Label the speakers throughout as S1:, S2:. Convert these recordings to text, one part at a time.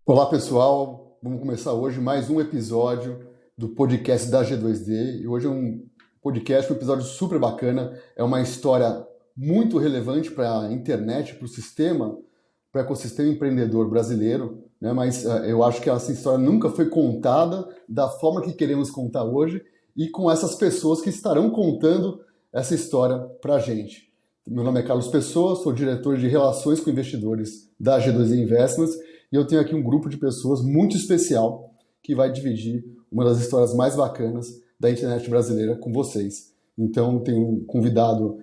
S1: Olá, pessoal. Vamos começar hoje mais um episódio do podcast da G2D. E hoje é um podcast, um episódio super bacana. É uma história muito relevante para a internet, para o ecossistema empreendedor brasileiro, né? Mas eu acho que essa história nunca foi contada da forma que queremos contar hoje e com essas pessoas que estarão contando essa história para a gente. Meu nome é Carlos Pessoa, sou diretor de Relações com Investidores da G2D Investments e eu tenho aqui um grupo de pessoas muito especial que vai dividir uma das histórias mais bacanas da internet brasileira com vocês. Então, tem um convidado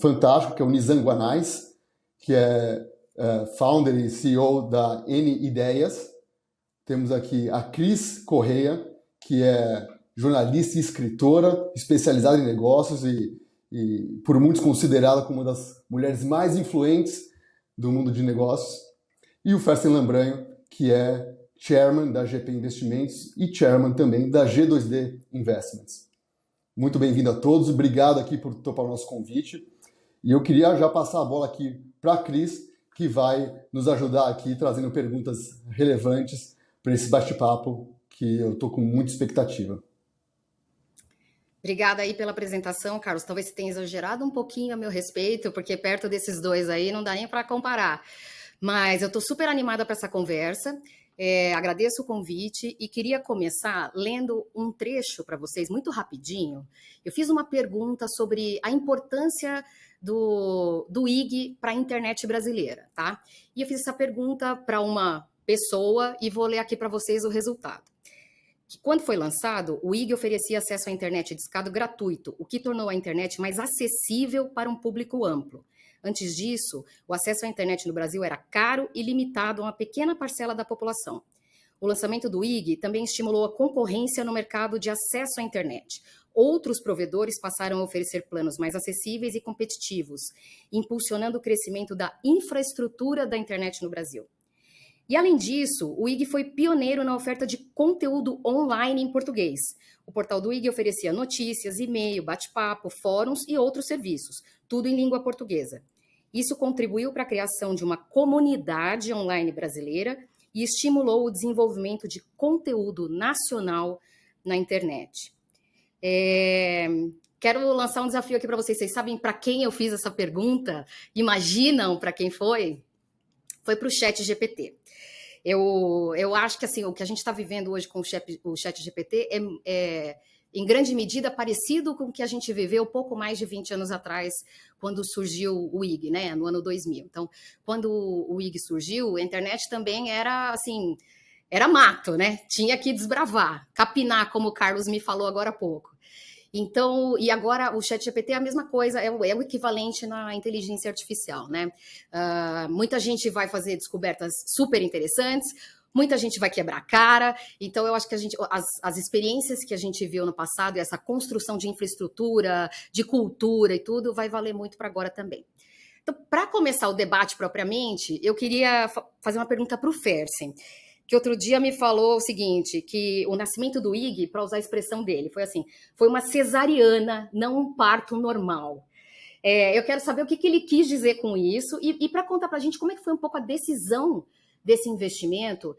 S1: fantástico, que é o Nizam Guanais, que é founder e CEO da N Ideias. Temos aqui a Cris Correia, que é jornalista e escritora, especializada em negócios e por muitos considerada como uma das mulheres mais influentes do mundo de negócios. E o Fersen Lambranho, que é chairman da GP Investimentos e chairman também da G2D Investments. Muito bem-vindo a todos, obrigado aqui por topar o nosso convite. E eu queria já passar a bola aqui para a Cris, que vai nos ajudar aqui trazendo perguntas relevantes para esse bate-papo que eu estou com muita expectativa.
S2: Obrigada aí pela apresentação, Carlos. Talvez você tenha exagerado um pouquinho a meu respeito, porque perto desses dois aí não dá nem para comparar. Mas eu estou super animada para essa conversa. Agradeço o convite e queria começar lendo um trecho para vocês, muito rapidinho. Eu fiz uma pergunta sobre a importância do IG para a internet brasileira, tá? E eu fiz essa pergunta para uma pessoa e vou ler aqui para vocês o resultado. Quando foi lançado, o IG oferecia acesso à internet de escada gratuito, o que tornou a internet mais acessível para um público amplo. Antes disso, o acesso à internet no Brasil era caro e limitado a uma pequena parcela da população. O lançamento do IG também estimulou a concorrência no mercado de acesso à internet. Outros provedores passaram a oferecer planos mais acessíveis e competitivos, impulsionando o crescimento da infraestrutura da internet no Brasil. E além disso, o IG foi pioneiro na oferta de conteúdo online em português. O portal do IG oferecia notícias, e-mail, bate-papo, fóruns e outros serviços, tudo em língua portuguesa. Isso contribuiu para a criação de uma comunidade online brasileira e estimulou o desenvolvimento de conteúdo nacional na internet. Quero lançar um desafio aqui para vocês. Vocês sabem para quem eu fiz essa pergunta? Imaginam para quem foi? Foi para o ChatGPT. Eu acho que assim, o que a gente está vivendo hoje com o ChatGPT é, em grande medida, parecido com o que a gente viveu pouco mais de 20 anos atrás, quando surgiu o IG, né, no ano 2000. Então, quando o IG surgiu, a internet também era, assim, era mato, né? Tinha que desbravar, capinar, como o Carlos me falou agora há pouco. Então, e agora o ChatGPT é a mesma coisa, é o equivalente na inteligência artificial, né? Muita gente vai fazer descobertas super interessantes, muita gente vai quebrar a cara. Então, eu acho que as experiências que a gente viu no passado, essa construção de infraestrutura, de cultura e tudo, vai valer muito para agora também. Então, para começar o debate propriamente, eu queria fazer uma pergunta para o Fersen, que outro dia me falou o seguinte, que o nascimento do IG, para usar a expressão dele, foi assim, foi uma cesariana, não um parto normal. Eu quero saber o que ele quis dizer com isso e para contar para a gente como é que foi um pouco a decisão desse investimento.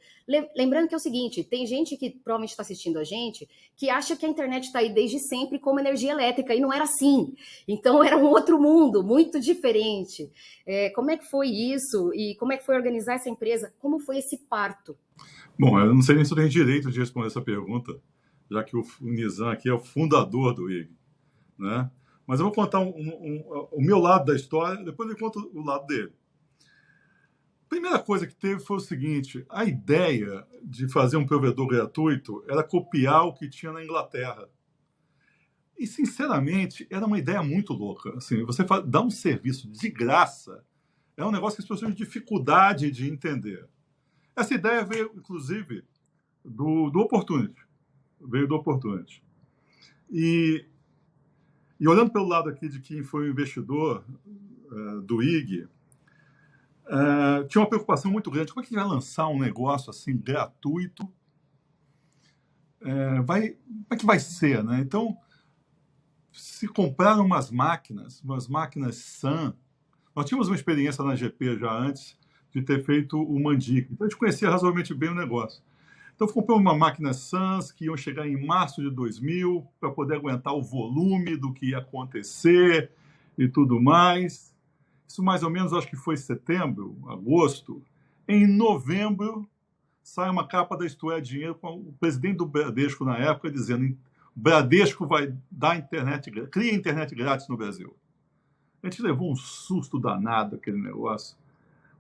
S2: Lembrando que é o seguinte, tem gente que provavelmente está assistindo a gente que acha que a internet está aí desde sempre como energia elétrica, e não era assim. Então era um outro mundo, muito diferente. Como é que foi isso? E como é que foi organizar essa empresa? Como foi esse parto?
S3: Bom, eu não sei nem se eu tenho direito de responder essa pergunta, já que o Nizam aqui é o fundador do IG, né? Mas eu vou contar o meu lado da história, depois eu conto o lado dele. A primeira coisa que teve foi o seguinte: a ideia de fazer um provedor gratuito era copiar o que tinha na Inglaterra. E, sinceramente, era uma ideia muito louca. Assim, você dá um serviço de graça é um negócio que as pessoas têm dificuldade de entender. Essa ideia veio, inclusive, do Opportunity. Veio do Opportunity. E olhando pelo lado aqui de quem foi o investidor do IG, tinha uma preocupação muito grande. Como é que vai lançar um negócio assim gratuito? Como é que vai ser, né? Então, se compraram umas máquinas SAN. Nós tínhamos uma experiência na GP já antes de ter feito o Mandic. Então a gente conhecia razoavelmente bem o negócio. Então comprei uma máquina Suns que iam chegar em março de 2000 para poder aguentar o volume do que ia acontecer e tudo mais. Isso mais ou menos, acho que foi setembro, agosto. Em novembro, sai uma capa da Isto É Dinheiro com o presidente do Bradesco na época dizendo: o Bradesco vai dar internet, cria internet grátis no Brasil. A gente levou um susto danado aquele negócio.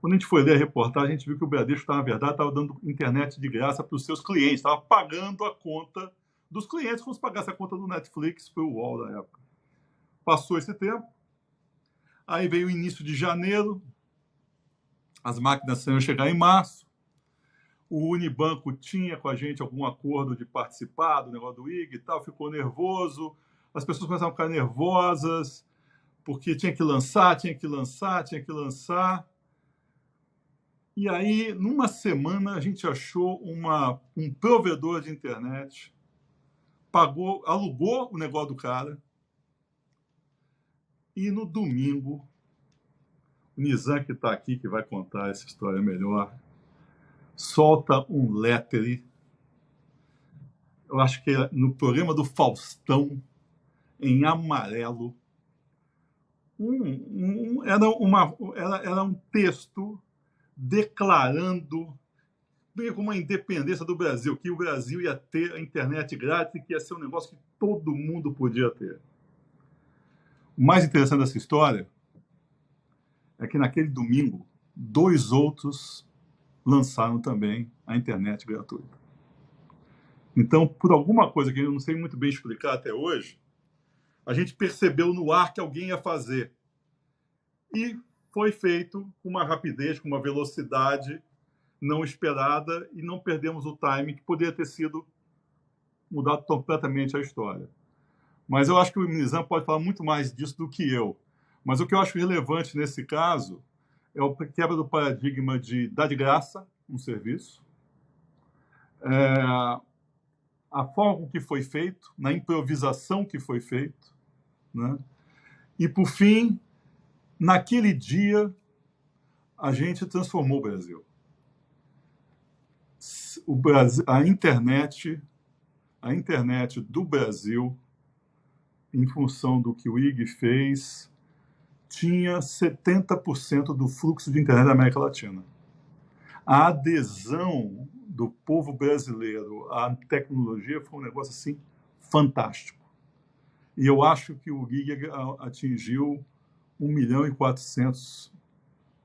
S3: Quando a gente foi ler a reportagem, a gente viu que o Bradesco, na verdade, estava dando internet de graça para os seus clientes, estava pagando a conta dos clientes, como se pagasse a conta do Netflix, foi o UOL da época. Passou esse tempo, aí veio o início de janeiro, as máquinas iam chegar em março, o Unibanco tinha com a gente algum acordo de participar do negócio do IG e tal, ficou nervoso, as pessoas começaram a ficar nervosas, porque tinha que lançar. E aí, numa semana, a gente achou um provedor de internet, alugou o negócio do cara, e no domingo, o Nizam, que está aqui, que vai contar essa história melhor, solta um letter, eu acho que é no programa do Faustão, em amarelo. Era um texto declarando meio como a independência do Brasil, que o Brasil ia ter a internet grátis e que ia ser um negócio que todo mundo podia ter. O mais interessante dessa história é que naquele domingo, 2 outros lançaram também a internet gratuita. Então, por alguma coisa que eu não sei muito bem explicar até hoje, a gente percebeu no ar que alguém ia fazer. E foi feito com uma rapidez, com uma velocidade não esperada, e não perdemos o time, que poderia ter sido mudado completamente a história. Mas eu acho que o Nizam pode falar muito mais disso do que eu. Mas o que eu acho relevante nesse caso é a quebra do paradigma de dar de graça um serviço, a forma com que foi feito, na improvisação que foi feito, né? E, por fim, naquele dia, a gente transformou o Brasil. A internet do Brasil, em função do que o IG fez, tinha 70% do fluxo de internet da América Latina. A adesão do povo brasileiro à tecnologia foi um negócio assim fantástico. E eu acho que o IG atingiu 1.400.000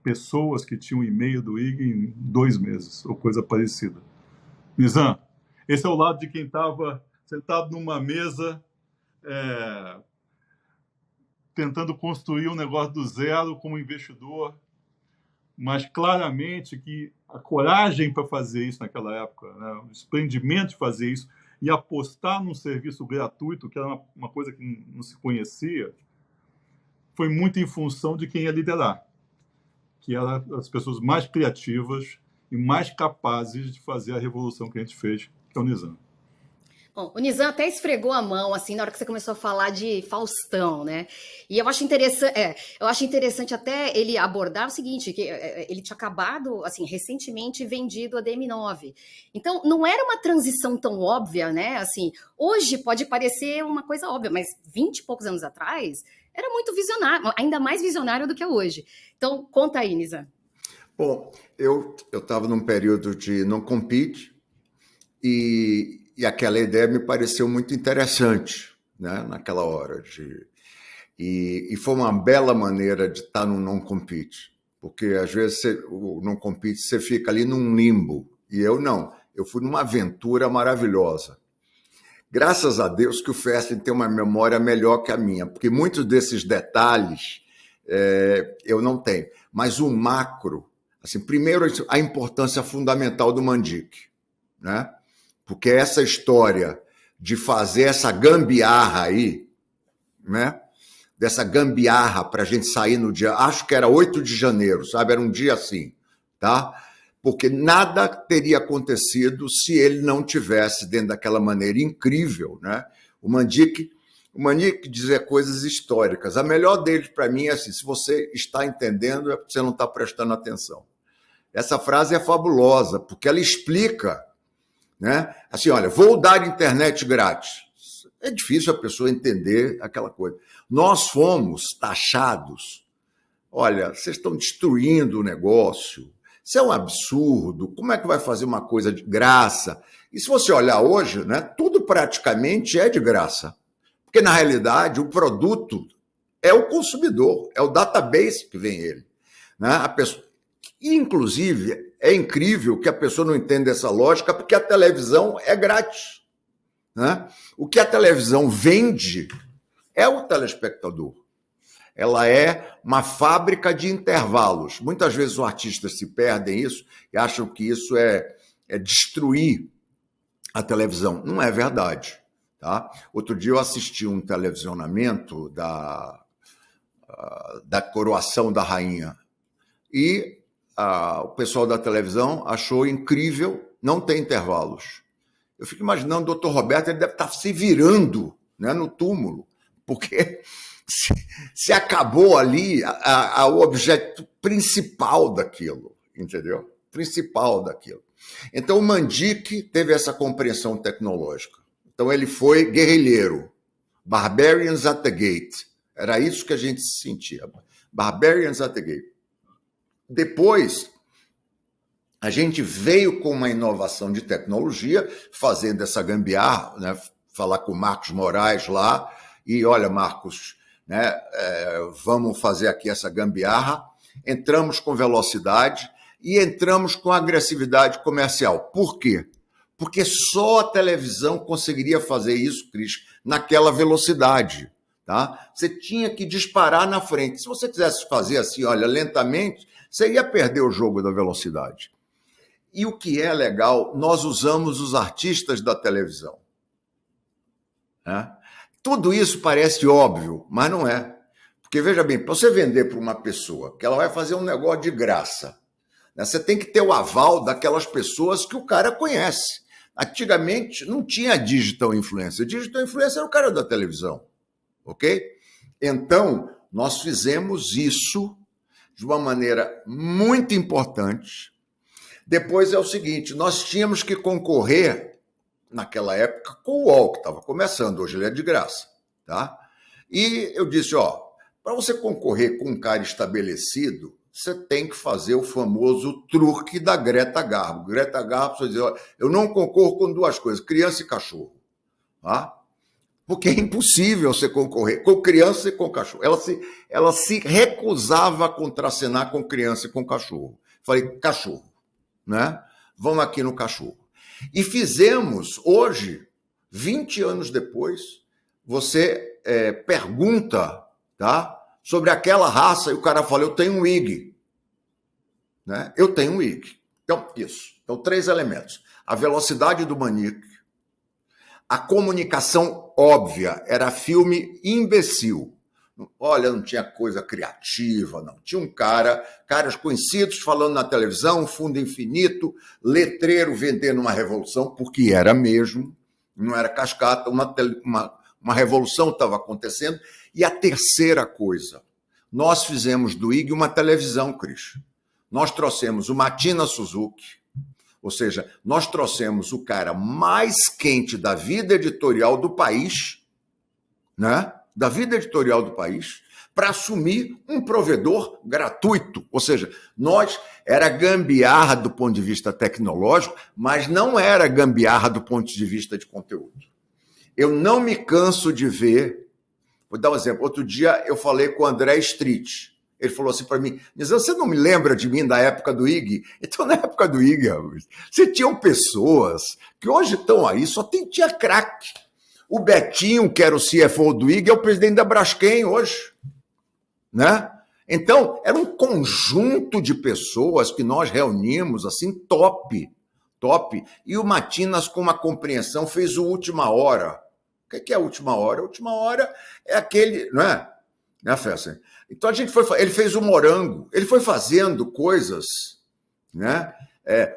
S3: pessoas que tinham e-mail do IG em 2 meses, ou coisa parecida. Nizam, esse é o lado de quem estava sentado numa mesa tentando construir um negócio do zero como investidor, mas claramente que a coragem para fazer isso naquela época, né, o desprendimento de fazer isso e apostar num serviço gratuito, que era uma coisa que não se conhecia, foi muito em função de quem ia liderar, que eram as pessoas mais criativas e mais capazes de fazer a revolução que a gente fez, que é o Nizam.
S2: Bom, o Nizam até esfregou a mão, assim, na hora que você começou a falar de Faustão, né? E eu acho interessante até ele abordar o seguinte, que ele tinha acabado, assim, recentemente vendido a DM9. Então, não era uma transição tão óbvia, né? Assim, hoje pode parecer uma coisa óbvia, mas 20 e poucos anos atrás era muito visionário, ainda mais visionário do que é hoje. Então, conta aí, Nizam.
S4: Bom, eu estava num período de non-compete e aquela ideia me pareceu muito interessante, né, naquela hora. E foi uma bela maneira de estar no non-compete, porque às vezes o non-compete você fica ali num limbo, e eu não. Eu fui numa aventura maravilhosa. Graças a Deus que o Festing tem uma memória melhor que a minha, porque muitos desses detalhes eu não tenho. Mas o macro, assim, primeiro a importância fundamental do Mandic, né? Porque essa história de fazer essa gambiarra aí, né? Dessa gambiarra para a gente sair no dia, acho que era 8 de janeiro, sabe? Era um dia assim, tá? Porque nada teria acontecido se ele não tivesse, dentro daquela maneira incrível, né? O Mandic dizer coisas históricas. A melhor dele para mim é assim, se você está entendendo, é porque você não está prestando atenção. Essa frase é fabulosa, porque ela explica, né? Assim, olha, vou dar internet grátis. É difícil a pessoa entender aquela coisa. Nós fomos taxados. Olha, vocês estão destruindo o negócio. Isso é um absurdo. Como é que vai fazer uma coisa de graça? E se você olhar hoje, né, tudo praticamente é de graça. Porque, na realidade, o produto é o consumidor, é o database que vem ele. Né? A pessoa... Inclusive, é incrível que a pessoa não entenda essa lógica, porque a televisão é grátis. Né? O que a televisão vende é o telespectador. Ela é uma fábrica de intervalos. Muitas vezes os artistas se perdem isso e acham que isso é destruir a televisão. Não é verdade. Tá? Outro dia eu assisti um televisionamento da coroação da rainha e o pessoal da televisão achou incrível não ter intervalos. Eu fico imaginando o doutor Roberto, ele deve estar se virando, né, no túmulo, porque se acabou ali o objeto principal daquilo, entendeu? Principal daquilo. Então o Mandic teve essa compreensão tecnológica. Então ele foi guerrilheiro. Barbarians at the Gate. Era isso que a gente sentia. Barbarians at the Gate. Depois, a gente veio com uma inovação de tecnologia, fazendo essa gambiarra, né? Falar com o Marcos Moraes lá, e olha, Marcos, né, vamos fazer aqui essa gambiarra. Entramos com velocidade e entramos com agressividade comercial. Por quê? Porque só a televisão conseguiria fazer isso, Cris, naquela velocidade. Tá? Você tinha que disparar na frente. Se você quisesse fazer assim, olha, lentamente, você ia perder o jogo da velocidade. E o que é legal, nós usamos os artistas da televisão. Né? Tudo isso parece óbvio, mas não é. Porque, veja bem, para você vender para uma pessoa que ela vai fazer um negócio de graça, né, você tem que ter o aval daquelas pessoas que o cara conhece. Antigamente não tinha digital influencer. Digital influencer era o cara da televisão. Ok? Então, nós fizemos isso de uma maneira muito importante. Depois é o seguinte, nós tínhamos que concorrer, naquela época, com o UOL, que estava começando, hoje ele é de graça. Tá? E eu disse, para você concorrer com um cara estabelecido, você tem que fazer o famoso truque da Greta Garbo. Greta Garbo, você diz, eu não concorro com duas coisas, criança e cachorro. Tá? Porque é impossível você concorrer com criança e com cachorro. Ela se recusava a contracenar com criança e com cachorro. Falei, cachorro, né? Vamos aqui no cachorro. E fizemos, hoje, 20 anos depois, você pergunta, tá, sobre aquela raça e o cara fala, eu tenho um IG. Né? Eu tenho um IG. Então, isso. Então, 3 elementos. A velocidade do Manique, a comunicação óbvia, era filme imbecil. Olha, não tinha coisa criativa, não. Tinha caras conhecidos falando na televisão, fundo infinito, letreiro vendendo uma revolução, porque era mesmo, não era cascata, uma revolução estava acontecendo. E a terceira coisa, nós fizemos do IG uma televisão, Cris. Nós trouxemos o Matina Suzuki, ou seja, nós trouxemos o cara mais quente da vida editorial do país, né? Da vida editorial do país, para assumir um provedor gratuito. Ou seja, era gambiarra do ponto de vista tecnológico, mas não era gambiarra do ponto de vista de conteúdo. Eu não me canso de ver, vou dar um exemplo, outro dia eu falei com o André Street, ele falou assim para mim, Nizam, você não me lembra de mim da época do IG? Então, na época do IG, você tinha pessoas que hoje estão aí, só tinha craque. O Betinho, que era o CFO do IG, é o presidente da Braskem hoje. Né? Então, era um conjunto de pessoas que nós reunimos, assim, top. E o Matinas, com uma compreensão, fez o Última Hora. O que é a Última Hora? A Última Hora é aquele, não é? Né, Fessa? Então, ele fez o Morango. Ele foi fazendo coisas, né?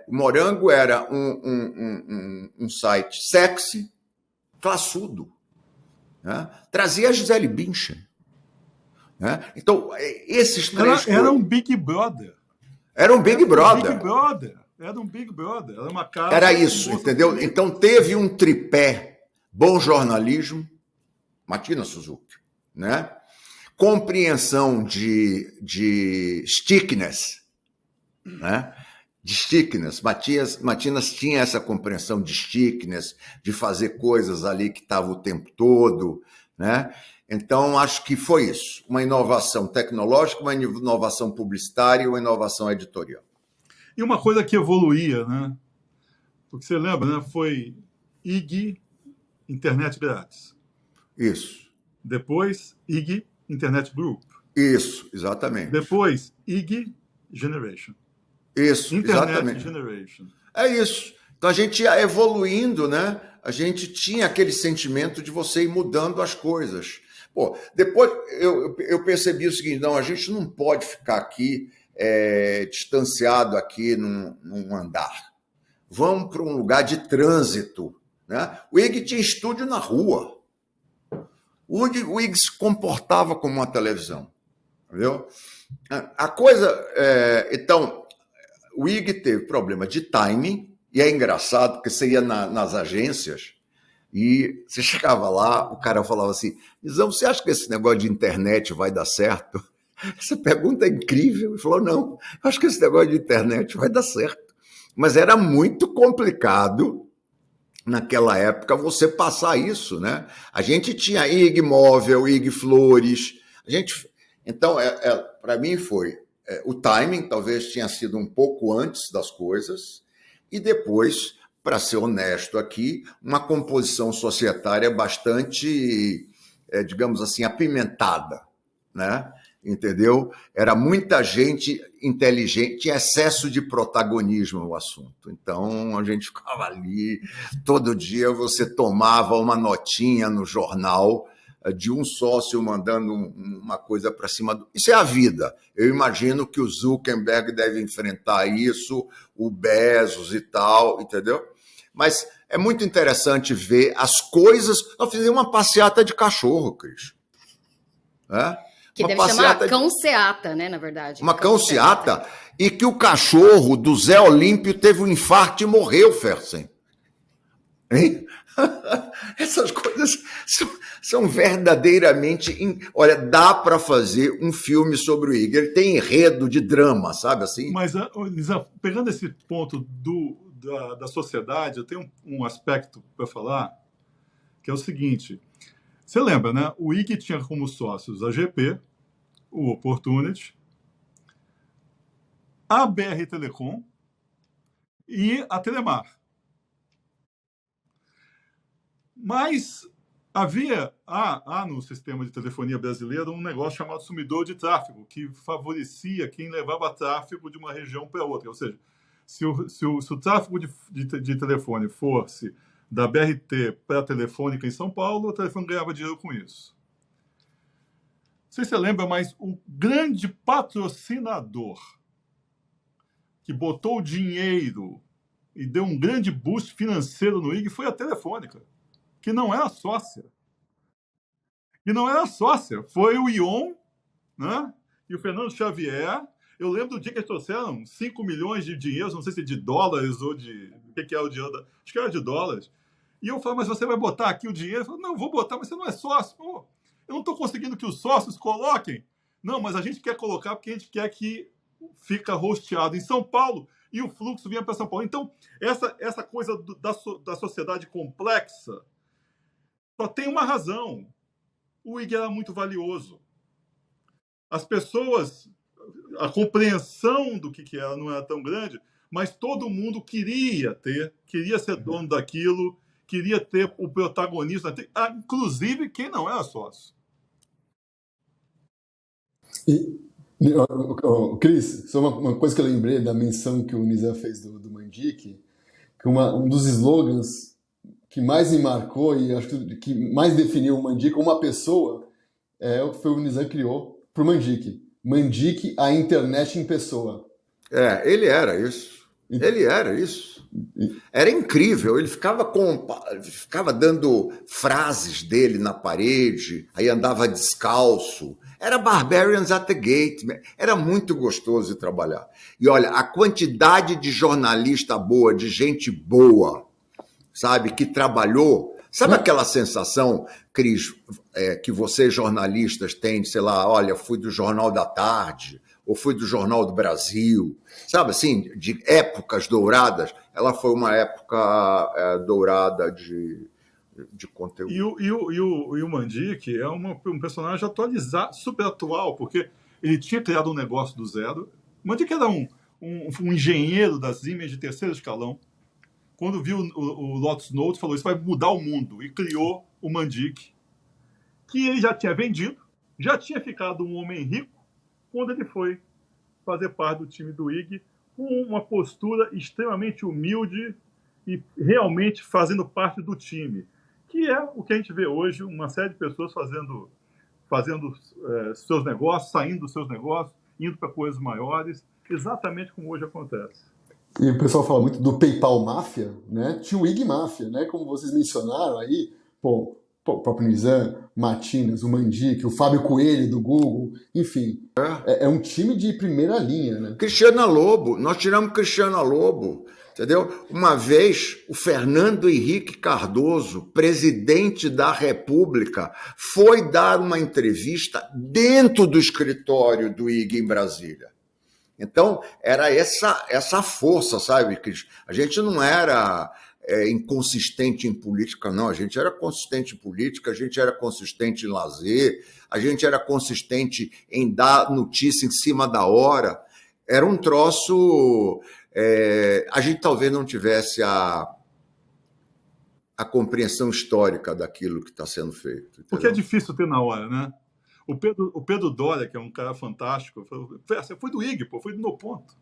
S4: O Morango era um site sexy, classudo. Né? Trazia a Gisele Bündchen. Né? Então, esses três...
S3: Era um Big Brother.
S4: Era um Big Brother.
S3: Big Brother. Era um Big Brother. Era uma casa.
S4: Era isso, entendeu? Então teve um tripé: bom jornalismo, Matina Suzuki, né? Compreensão de stickness, né? De stickness. Matinas tinha essa compreensão de stickness, de fazer coisas ali que estavam o tempo todo, né? Então, acho que foi isso. Uma inovação tecnológica, uma inovação publicitária e uma inovação editorial.
S3: E uma coisa que evoluía, né? Porque você lembra, né? Foi IG, internet grátis.
S4: Isso.
S3: Depois, IG, internet group.
S4: Isso, exatamente.
S3: Depois, IG Generation.
S4: Isso,
S3: Internet
S4: exatamente.
S3: Generation.
S4: É isso. Então a gente ia evoluindo, né? A gente tinha aquele sentimento de você ir mudando as coisas. Pô, depois eu percebi o seguinte: não, a gente não pode ficar aqui distanciado aqui num andar. Vamos para um lugar de trânsito, né? O IG tinha estúdio na rua. O IG se comportava como uma televisão, entendeu? A coisa, então, o IG teve problema de timing, e é engraçado, porque você ia nas agências e você chegava lá, o cara falava assim: Nizam, você acha que esse negócio de internet vai dar certo? Essa pergunta é incrível. Ele falou: não, eu acho que esse negócio de internet vai dar certo. Mas era muito complicado, naquela época, você passar isso, né? A gente tinha IG Móvel, IG Flores, então, para mim foi o timing, talvez tinha sido um pouco antes das coisas, e depois, para ser honesto aqui, uma composição societária bastante, digamos assim, apimentada, né? Entendeu? Era muita gente inteligente, tinha excesso de protagonismo no assunto. Então, a gente ficava ali, todo dia você tomava uma notinha no jornal de um sócio mandando uma coisa para cima. Isso é a vida. Eu imagino que o Zuckerberg deve enfrentar isso, o Bezos e tal, entendeu? Mas é muito interessante ver as coisas. Nós fizemos uma passeata de cachorro, Cris.
S2: Que deve chamar cão-seata, né, na verdade.
S4: Uma cão-seata, e que o cachorro do Zé Olímpio teve um infarto e morreu, Fersen. Hein? Essas coisas são verdadeiramente... Olha, dá para fazer um filme sobre o IG. Ele tem enredo de drama, sabe assim?
S3: Mas, Lisa, pegando esse ponto da sociedade, eu tenho um aspecto para falar, que é o seguinte... Você lembra, né? O IG tinha como sócios a GP, o Opportunity, a BR Telecom e a Telemar. Mas havia no sistema de telefonia brasileiro um negócio chamado sumidor de tráfego, que favorecia quem levava tráfego de uma região para outra. Ou seja, se o tráfego de telefone fosse da BRT para a Telefônica em São Paulo, a Telefônica ganhava dinheiro com isso. Não sei se você lembra, mas o grande patrocinador que botou dinheiro e deu um grande boost financeiro no IG foi a Telefônica, que não era sócia. Foi o Ion, né? E o Fernando Xavier. Eu lembro do dia que eles trouxeram 5 milhões de dinheiros, não sei se de dólares ou de... O que é o dinheiro? Acho que era de dólares. E eu falo: mas você vai botar aqui o dinheiro? Eu falo: não, vou botar, mas você não é sócio. Pô, eu não estou conseguindo que os sócios coloquem. Não, mas a gente quer colocar porque a gente quer que fica hosteado em São Paulo e o fluxo venha para São Paulo. Então, essa coisa da sociedade complexa só tem uma razão. O IG era muito valioso. As pessoas, a compreensão do que era não era tão grande, mas todo mundo queria ser dono daquilo, queria ter o protagonista, inclusive quem não era sócio.
S1: Cris, só uma coisa que eu lembrei da menção que o Nizam fez do Mandic, que um dos slogans que mais me marcou e acho que mais definiu o Mandic como uma pessoa foi o Nizam criou para o Mandic. Mandic, a internet em pessoa.
S4: Ele era isso. Ele era isso. Era incrível. Ele ficava dando frases dele na parede, aí andava descalço. Era Barbarians at the Gate. Era muito gostoso de trabalhar. E olha, a quantidade de jornalista boa, de gente boa, sabe, que trabalhou. Sabe aquela sensação, Cris, que vocês jornalistas têm, sei lá, olha, fui do Jornal da Tarde, ou fui do Jornal do Brasil, sabe assim, de épocas douradas? Ela foi uma época dourada de conteúdo.
S3: E o Mandic é um personagem atualizado, super atual, porque ele tinha criado um negócio do zero. O Mandic era um engenheiro das imagens de terceiro escalão. Quando viu o Lotus Notes, falou, isso vai mudar o mundo, e criou o Mandic, que ele já tinha vendido, já tinha ficado um homem rico, quando ele foi fazer parte do time do IG, com uma postura extremamente humilde e realmente fazendo parte do time, que é o que a gente vê hoje, uma série de pessoas fazendo seus negócios, saindo dos seus negócios, indo para coisas maiores, exatamente como hoje acontece.
S1: E o pessoal fala muito do PayPal Máfia, né? Tinha o IG Máfia, né? Como vocês mencionaram aí, o próprio Nizam, Matinas, o Mandic, o Fábio Coelho do Google, enfim. É um time de primeira linha, né?
S4: Cristiana Lobo, nós tiramos Cristiana Lobo, entendeu? Uma vez, o Fernando Henrique Cardoso, presidente da República, foi dar uma entrevista dentro do escritório do IG em Brasília. Então, era essa força, sabe, Cris? A gente não era inconsistente em política, não. A gente era consistente em política, a gente era consistente em lazer, a gente era consistente em dar notícia em cima da hora. Era um troço... a gente talvez não tivesse a compreensão histórica daquilo que está sendo feito. Entendeu?
S3: Porque é difícil ter na hora, né? O Pedro Doria, que é um cara fantástico, foi do IG, foi do No Ponto.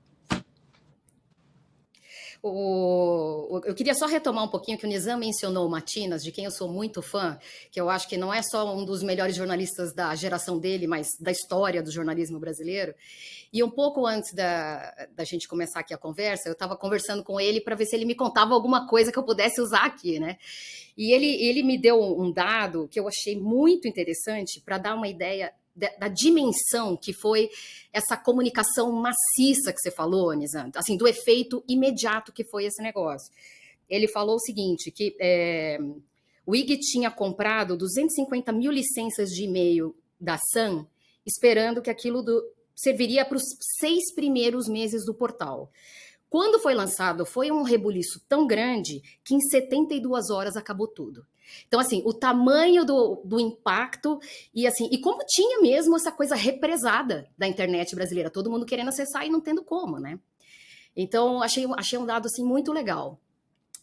S2: Eu queria só retomar um pouquinho que o Nizam mencionou o Matinas, de quem eu sou muito fã, que eu acho que não é só um dos melhores jornalistas da geração dele, mas da história do jornalismo brasileiro. E um pouco antes da gente começar aqui a conversa, eu estava conversando com ele para ver se ele me contava alguma coisa que eu pudesse usar aqui, né? E ele me deu um dado que eu achei muito interessante para dar uma ideia da dimensão que foi essa comunicação maciça que você falou, Nizam, assim, do efeito imediato que foi esse negócio. Ele falou o seguinte, que o IG tinha comprado 250 mil licenças de e-mail da Sun, esperando que aquilo serviria para os 6 primeiros meses do portal. Quando foi lançado, foi um rebuliço tão grande que em 72 horas acabou tudo. Então, assim, o tamanho do impacto e, assim, e como tinha mesmo essa coisa represada da internet brasileira, todo mundo querendo acessar e não tendo como, né? Então, achei um dado, assim, muito legal.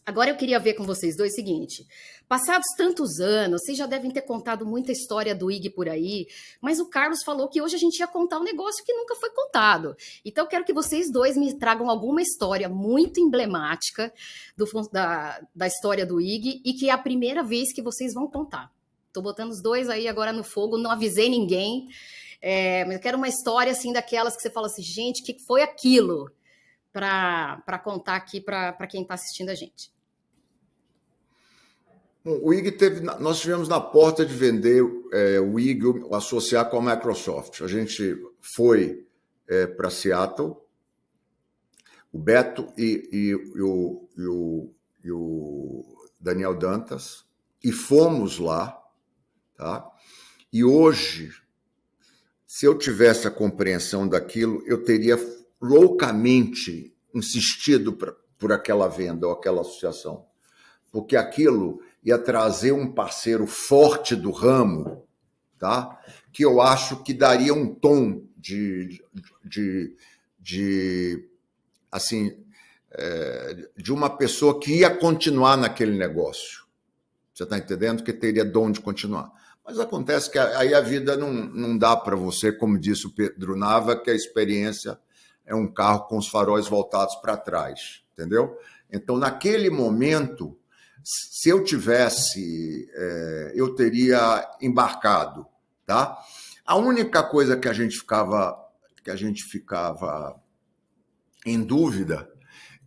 S2: Agora eu queria ver com vocês dois o seguinte, passados tantos anos, vocês já devem ter contado muita história do IG por aí, mas o Carlos falou que hoje a gente ia contar um negócio que nunca foi contado. Então eu quero que vocês dois me tragam alguma história muito emblemática da história do IG e que é a primeira vez que vocês vão contar. Estou botando os dois aí agora no fogo, não avisei ninguém, mas eu quero uma história assim daquelas que você fala assim, gente, o que foi aquilo? Para contar aqui para quem está assistindo a gente.
S4: O IG nós tivemos na porta de vender o IG, associar com a Microsoft. A gente foi para Seattle, o Beto e o Daniel Dantas, e fomos lá, tá? E hoje, se eu tivesse a compreensão daquilo, eu teria loucamente insistido por aquela venda ou aquela associação, porque aquilo ia trazer um parceiro forte do ramo, tá? Que eu acho que daria um tom de uma pessoa que ia continuar naquele negócio. Você está entendendo? Que teria dom de continuar. Mas acontece que aí a vida não dá para você, como disse o Pedro Nava, que a experiência é um carro com os faróis voltados para trás, entendeu? Então, naquele momento, se eu tivesse, eu teria embarcado, tá? A única coisa que a gente ficava em dúvida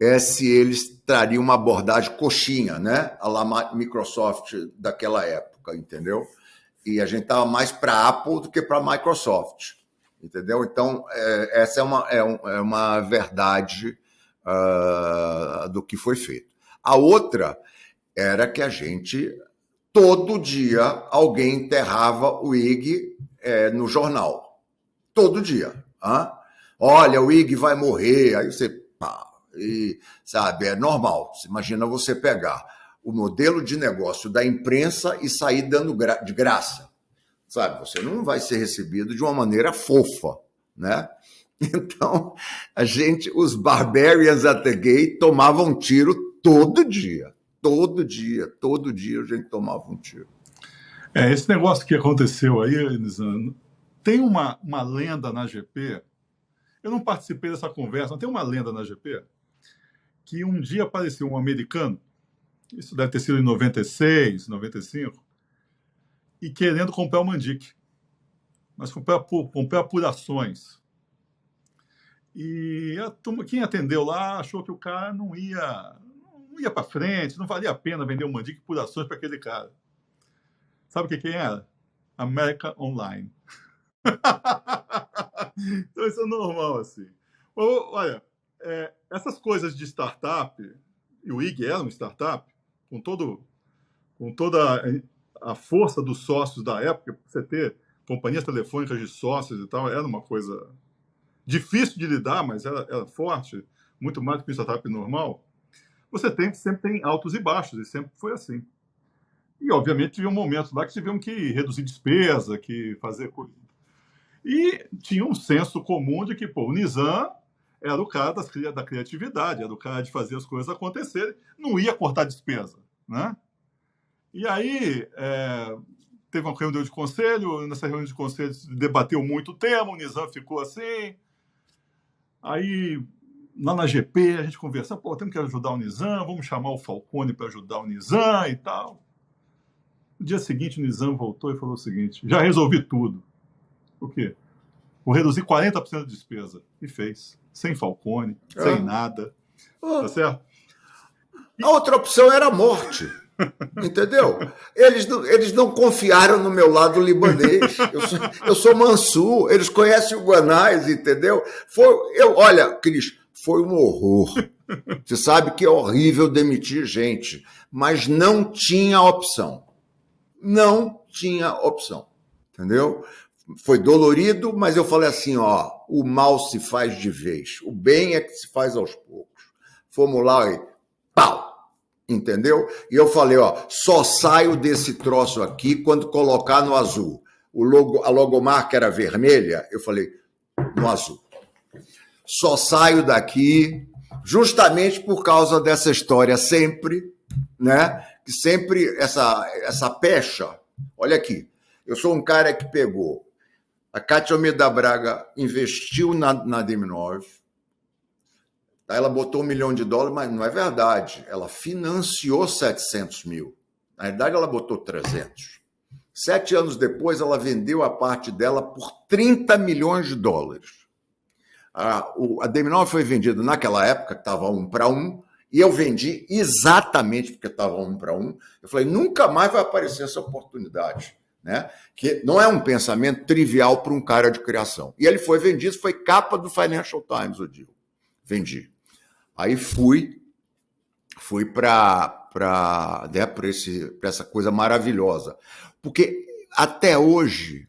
S4: é se eles trariam uma abordagem coxinha, né? A lá Microsoft daquela época, entendeu? E a gente estava mais para Apple do que para Microsoft, entendeu? Então, essa é uma verdade do que foi feito. A outra era que a gente, todo dia, alguém enterrava o IG no jornal. Todo dia. Olha, o IG vai morrer. Aí você... sabe, é normal. Imagina você pegar o modelo de negócio da imprensa e sair dando de graça. Sabe, você não vai ser recebido de uma maneira fofa, né? Então, os Barbarians at the Gate tomavam tiro todo dia. Todo dia a gente tomava um tiro.
S3: Esse negócio que aconteceu aí, Nizam, tem uma lenda na GP. Eu não participei dessa conversa, mas tem uma lenda na GP que um dia apareceu um americano, isso deve ter sido em 96, 95, e querendo comprar o Mandic, mas comprar apurações. E quem atendeu lá achou que o cara não ia para frente, não valia a pena vender o Mandic por ações para aquele cara. Sabe quem era? América Online. Então isso é normal, assim. Olha, essas coisas de startup, e o IG era uma startup, com toda a força dos sócios da época, você ter companhias telefônicas de sócios e tal, era uma coisa difícil de lidar, mas era forte, muito mais do que uma startup normal. Você sempre tem altos e baixos, e sempre foi assim. E, obviamente, tinha um momento lá que tiveram que reduzir despesa, que fazer coisa. E tinha um senso comum de que, o Nizam era o cara da criatividade, era o cara de fazer as coisas acontecerem, não ia cortar despesa, né? E aí, teve uma reunião de conselho, nessa reunião de conselho se debateu muito o tema, o Nizam ficou assim. Aí, lá na GP, a gente conversa, temos que ajudar o Nizam, vamos chamar o Falcone para ajudar o Nizam e tal. No dia seguinte, o Nizam voltou e falou o seguinte: já resolvi tudo. O quê? Vou reduzir 40% da despesa. E fez. Sem Falcone, sem nada. Tá certo?
S4: A outra opção era a morte. Entendeu? Eles não confiaram no meu lado libanês. Eu sou Mansur, eles conhecem o Guanais, entendeu? Olha, Cris, foi um horror. Você sabe que é horrível demitir gente, mas não tinha opção. Não tinha opção, entendeu? Foi dolorido, mas eu falei assim, o mal se faz de vez, o bem é que se faz aos poucos. Fomos lá e pau! Entendeu? E eu falei, só saio desse troço aqui quando colocar no azul. A logomarca era vermelha, eu falei, no azul. Só saio daqui justamente por causa dessa história sempre, né? Que sempre essa pecha. Olha aqui, eu sou um cara que pegou. A Cátia Almeida Braga investiu na DM9. Ela botou $1 milhão, mas não é verdade. Ela financiou 700 mil. Na verdade, ela botou 300. 7 anos depois, ela vendeu a parte dela por $30 milhões. A DM9 foi vendida naquela época, que estava 1 para 1, e eu vendi exatamente porque estava 1 para 1. Eu falei, nunca mais vai aparecer essa oportunidade. Né? Que não é um pensamento trivial para um cara de criação. E ele foi vendido, foi capa do Financial Times, eu digo. Vendi. Aí fui para essa coisa maravilhosa. Porque até hoje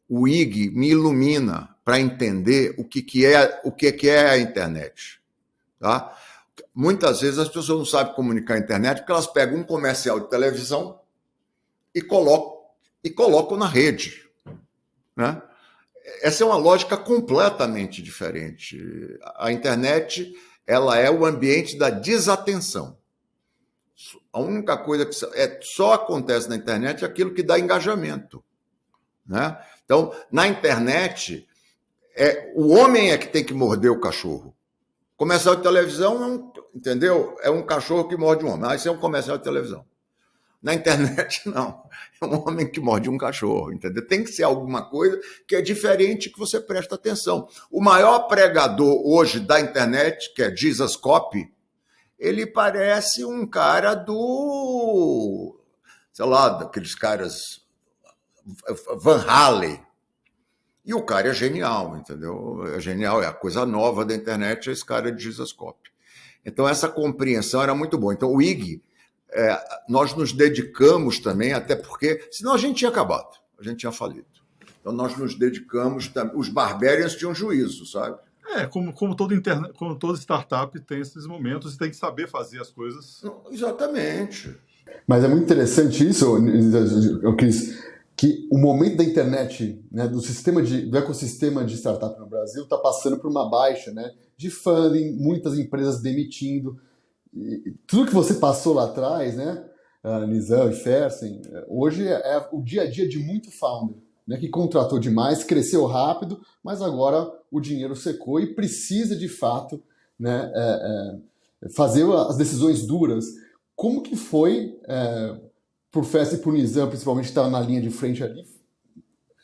S4: o IG me ilumina para entender o que é a internet. Tá? Muitas vezes as pessoas não sabem comunicar a internet porque elas pegam um comercial de televisão e colocam na rede. Né? Essa é uma lógica completamente diferente. A internet, ela é o ambiente da desatenção. A única coisa que só acontece na internet é aquilo que dá engajamento. Né? Então, na internet, o homem é que tem que morder o cachorro. Comercial de televisão, entendeu? É um cachorro que morde um homem. Isso é um comercial de televisão. Na internet, não. É um homem que morde um cachorro, entendeu? Tem que ser alguma coisa que é diferente, que você presta atenção. O maior pregador hoje da internet, que é Jesus Copy, ele parece um cara do, sei lá, daqueles caras Van Halen. E o cara é genial, entendeu? É genial, é a coisa nova da internet, é esse cara de Gizascope. Então, essa compreensão era muito boa. Então, o IG, nós nos dedicamos também, até porque, senão a gente tinha acabado, a gente tinha falido. Então, nós nos dedicamos, os Barbarians tinham juízo, sabe?
S3: Como toda startup tem esses momentos e tem que saber fazer as coisas.
S4: Exatamente.
S1: Mas é muito interessante isso, Cris, que o momento da internet, né, do ecossistema de startup no Brasil está passando por uma baixa, né, de funding, muitas empresas demitindo. E tudo que você passou lá atrás, né, Nizam e Fersen, hoje é o dia a dia de muito founder, né, que contratou demais, cresceu rápido, mas agora o dinheiro secou e precisa, de fato, né, fazer as decisões duras. Como que foi, por Fersen e por Nizam, principalmente, que estava na linha de frente ali,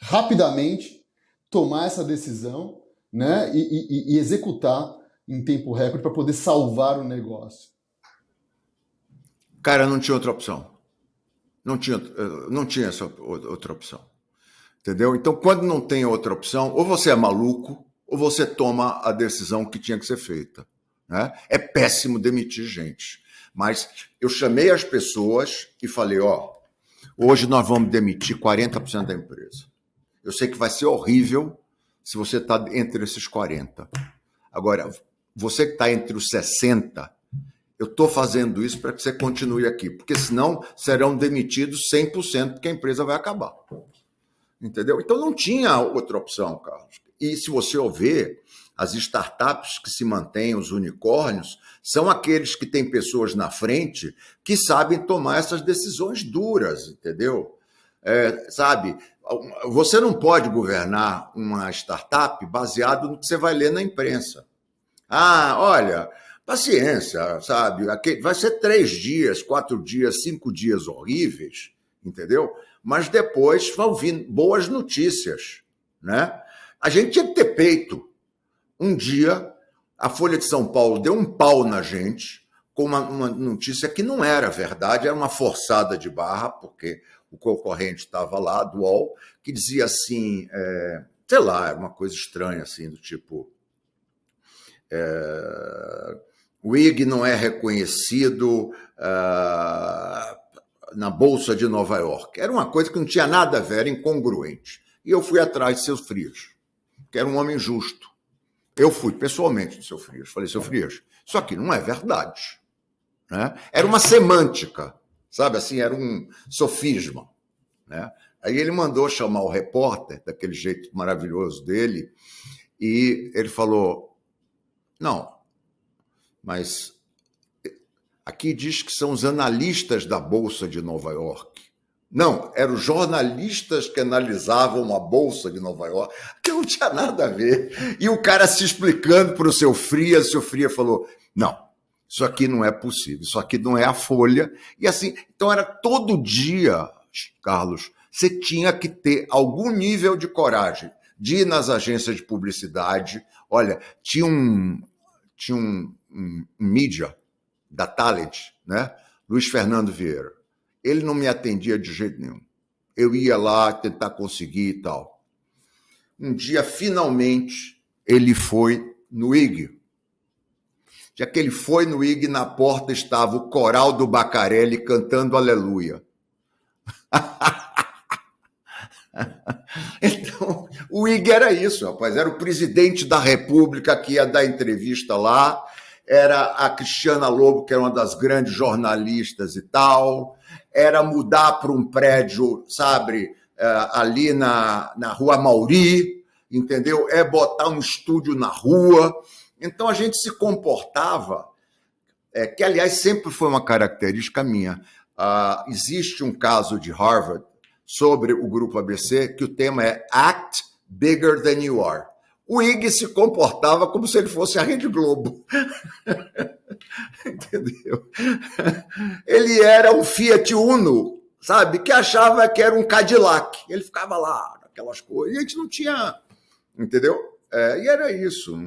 S1: rapidamente tomar essa decisão, né, e executar em tempo recorde para poder salvar o negócio?
S4: Cara, não tinha outra opção. Não tinha essa outra opção. Entendeu? Então, quando não tem outra opção, ou você é maluco, ou você toma a decisão que tinha que ser feita. Né? É péssimo demitir gente. Mas eu chamei as pessoas e falei, hoje nós vamos demitir 40% da empresa. Eu sei que vai ser horrível se você está entre esses 40. Agora, você que está entre os 60, eu estou fazendo isso para que você continue aqui, porque senão serão demitidos 100%, porque a empresa vai acabar. Entendeu? Então não tinha outra opção, Carlos. E se você ver, as startups que se mantêm, os unicórnios, são aqueles que têm pessoas na frente que sabem tomar essas decisões duras, entendeu? Sabe, você não pode governar uma startup baseado no que você vai ler na imprensa. Olha, paciência, sabe? Vai ser 3 dias, 4 dias, 5 dias horríveis, entendeu? Mas depois vão vir boas notícias, né? A gente tinha que ter peito. Um dia, a Folha de São Paulo deu um pau na gente com uma notícia que não era verdade, era uma forçada de barra, porque o concorrente estava lá, do UOL, que dizia assim, sei lá, era uma coisa estranha, assim, do tipo... o IG não é reconhecido na Bolsa de Nova York. Era uma coisa que não tinha nada a ver, era incongruente. E eu fui atrás de Seu Frias, que era um homem justo. Eu fui pessoalmente de Seu Frias. Falei, Seu Frias, isso aqui não é verdade. Né? Era uma semântica, sabe assim, era um sofisma. Né? Aí ele mandou chamar o repórter, daquele jeito maravilhoso dele, e ele falou, não, mas aqui diz que são os analistas da Bolsa de Nova York. Não, eram os jornalistas que analisavam a Bolsa de Nova York, que não tinha nada a ver. E o cara se explicando para o Seu Frias, o Seu Frias falou, não, isso aqui não é possível, isso aqui não é a Folha. E assim, então era todo dia, Carlos, você tinha que ter algum nível de coragem de ir nas agências de publicidade. Olha, tinha um mídia da Talent, né? Luiz Fernando Vieira. Ele não me atendia de jeito nenhum. Eu ia lá tentar conseguir e tal. Um dia, finalmente, ele foi no IG. Já que ele foi no IG, na porta estava o coral do Bacarelli cantando Aleluia. Então, o IG era isso, rapaz. Era o presidente da República que ia dar entrevista lá, era a Cristiana Lobo, que era uma das grandes jornalistas e tal, era mudar para um prédio, sabe, ali na Rua Mauri, entendeu? Botar um estúdio na rua. Então, a gente se comportava, que, aliás, sempre foi uma característica minha. Existe um caso de Harvard sobre o Grupo ABC, que o tema é Act Bigger Than You Are. O IG se comportava como se ele fosse a Rede Globo. Entendeu? Ele era um Fiat Uno, sabe? Que achava que era um Cadillac. Ele ficava lá, aquelas coisas. E a gente não tinha... Entendeu? E era isso.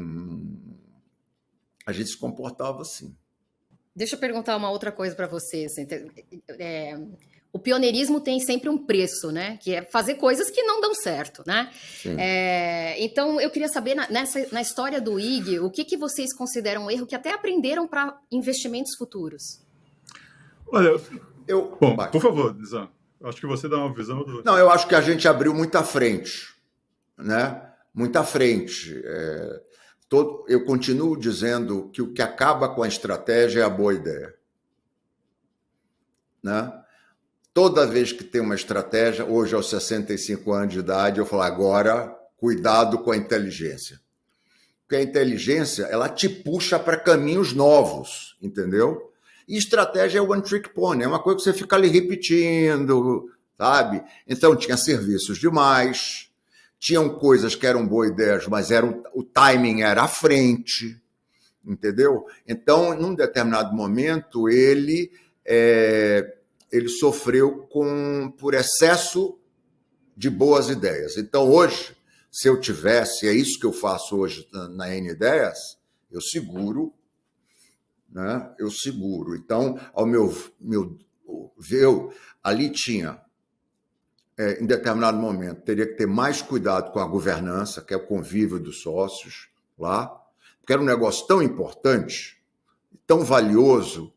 S4: A gente se comportava assim.
S2: Deixa eu perguntar uma outra coisa para você. Assim, o pioneirismo tem sempre um preço, né? Que é fazer coisas que não dão certo, né? Então, eu queria saber, na história do IG, o que vocês consideram um erro que até aprenderam para investimentos futuros?
S3: Olha, bom,
S4: Vai.
S3: por favor, Nizam, acho que você dá uma visão do...
S4: Não, eu acho que a gente abriu muita frente, né? Muita frente. Eu continuo dizendo que o que acaba com a estratégia é a boa ideia, né? Toda vez que tem uma estratégia, hoje aos 65 anos de idade, eu falo, agora, cuidado com a inteligência. Porque a inteligência, ela te puxa para caminhos novos, entendeu? E estratégia é one trick pony, é uma coisa que você fica ali repetindo, sabe? Então, tinha serviços demais, tinham coisas que eram boas ideias, mas o timing era à frente, entendeu? Então, num determinado momento, ele sofreu por excesso de boas ideias. Então, hoje, se eu tivesse, é isso que eu faço hoje na N-Ideias, eu seguro, né? Eu seguro. Então, ao meu ver, ali tinha, em determinado momento, teria que ter mais cuidado com a governança, que é o convívio dos sócios lá, porque era um negócio tão importante, tão valioso,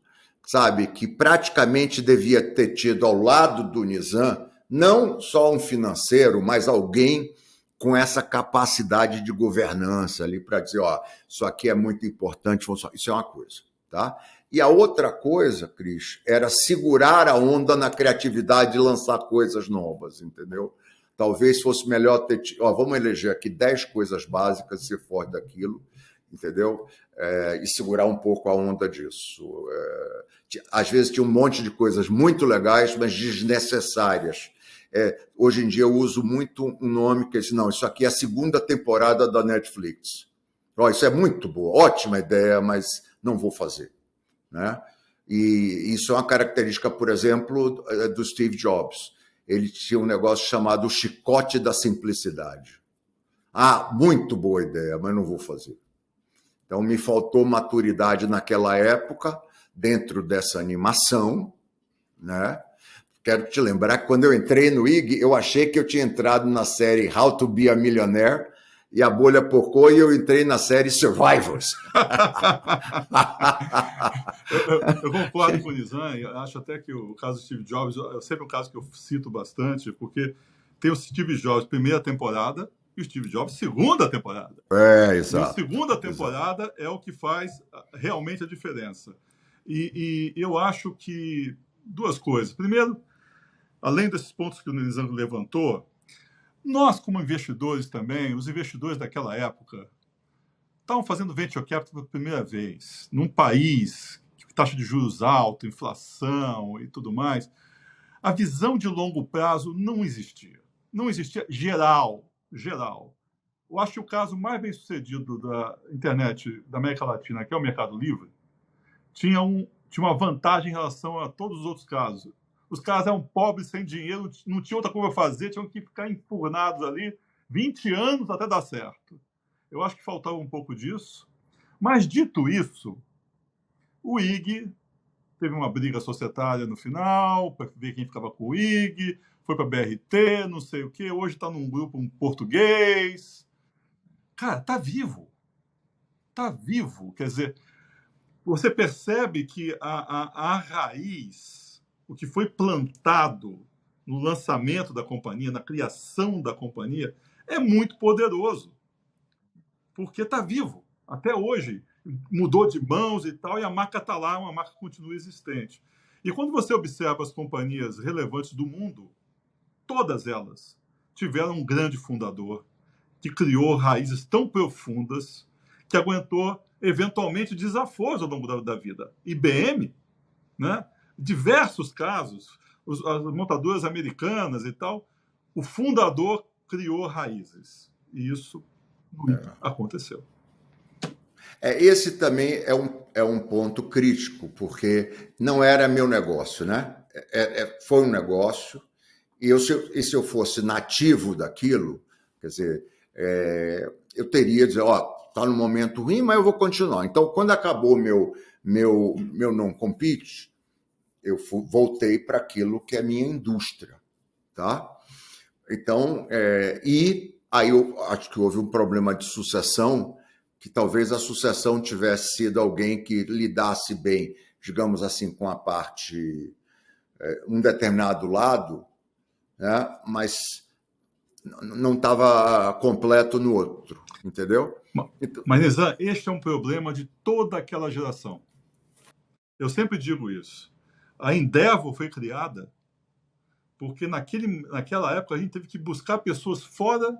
S4: sabe, que praticamente devia ter tido ao lado do Nizam não só um financeiro, mas alguém com essa capacidade de governança ali para dizer, ó, isso aqui é muito importante, isso é uma coisa, tá? E a outra coisa, Cris, era segurar a onda na criatividade e lançar coisas novas, entendeu? Talvez fosse melhor ter... vamos eleger aqui 10 coisas básicas e ser forte daquilo, entendeu? E segurar um pouco a onda disso. Às vezes tinha um monte de coisas muito legais, mas desnecessárias. Hoje em dia eu uso muito um nome que diz, não, isso aqui é a segunda temporada da Netflix. Isso é muito boa, ótima ideia, mas não vou fazer, né? E isso é uma característica, por exemplo, do Steve Jobs. Ele tinha um negócio chamado o chicote da simplicidade. Muito boa ideia, mas não vou fazer. Então, me faltou maturidade naquela época, dentro dessa animação, né? Quero te lembrar que quando eu entrei no IG, eu achei que eu tinha entrado na série How to Be a Millionaire, e a bolha pocou e eu entrei na série Survivors.
S3: eu concordo com o Nizam, eu acho até que o caso do Steve Jobs é sempre um caso que eu cito bastante, porque tem o Steve Jobs primeira temporada e o Steve Jobs segunda temporada.
S4: Exato.
S3: E a segunda temporada é o que faz realmente a diferença. E eu acho que duas coisas. Primeiro, além desses pontos que o Nizam levantou, nós, como investidores também, os investidores daquela época, estavam fazendo venture capital pela primeira vez, num país com taxa de juros alta, inflação e tudo mais. A visão de longo prazo não existia. Não existia geral. Eu acho que o caso mais bem sucedido da internet da América Latina, que é o Mercado Livre, tinha uma vantagem em relação a todos os outros casos. Os caras eram pobres, sem dinheiro, não tinham outra coisa a fazer, tinham que ficar enfurnados ali 20 anos até dar certo. Eu acho que faltava um pouco disso. Mas, dito isso, o IG teve uma briga societária no final, para ver quem ficava com o IG, foi para a BRT, não sei o quê, hoje está num grupo português. Cara, tá vivo. Tá vivo. Quer dizer, você percebe que a raiz, o que foi plantado no lançamento da companhia, na criação da companhia, é muito poderoso. Porque está vivo. Até hoje, mudou de mãos e tal, e a marca está lá, uma marca continua existente. E quando você observa as companhias relevantes do mundo, todas elas tiveram um grande fundador que criou raízes tão profundas que aguentou, eventualmente, desaforos ao longo da vida. IBM, né? Diversos casos, as montadoras americanas e tal, o fundador criou raízes. E isso aconteceu.
S4: Esse também é um ponto crítico, porque não era meu negócio, né? Foi um negócio, e se eu fosse nativo daquilo, quer dizer, eu teria de dizer, está no momento ruim, mas eu vou continuar. Então, quando acabou meu meu não-compete, eu voltei para aquilo que é minha indústria, tá? Então, e aí eu acho que houve um problema de sucessão, que talvez a sucessão tivesse sido alguém que lidasse bem, digamos assim, com a parte, um determinado lado, né? Mas não estava completo no outro, entendeu?
S3: Mas, Nizam, este é um problema de toda aquela geração. Eu sempre digo isso. A Endeavor foi criada porque naquela época a gente teve que buscar pessoas fora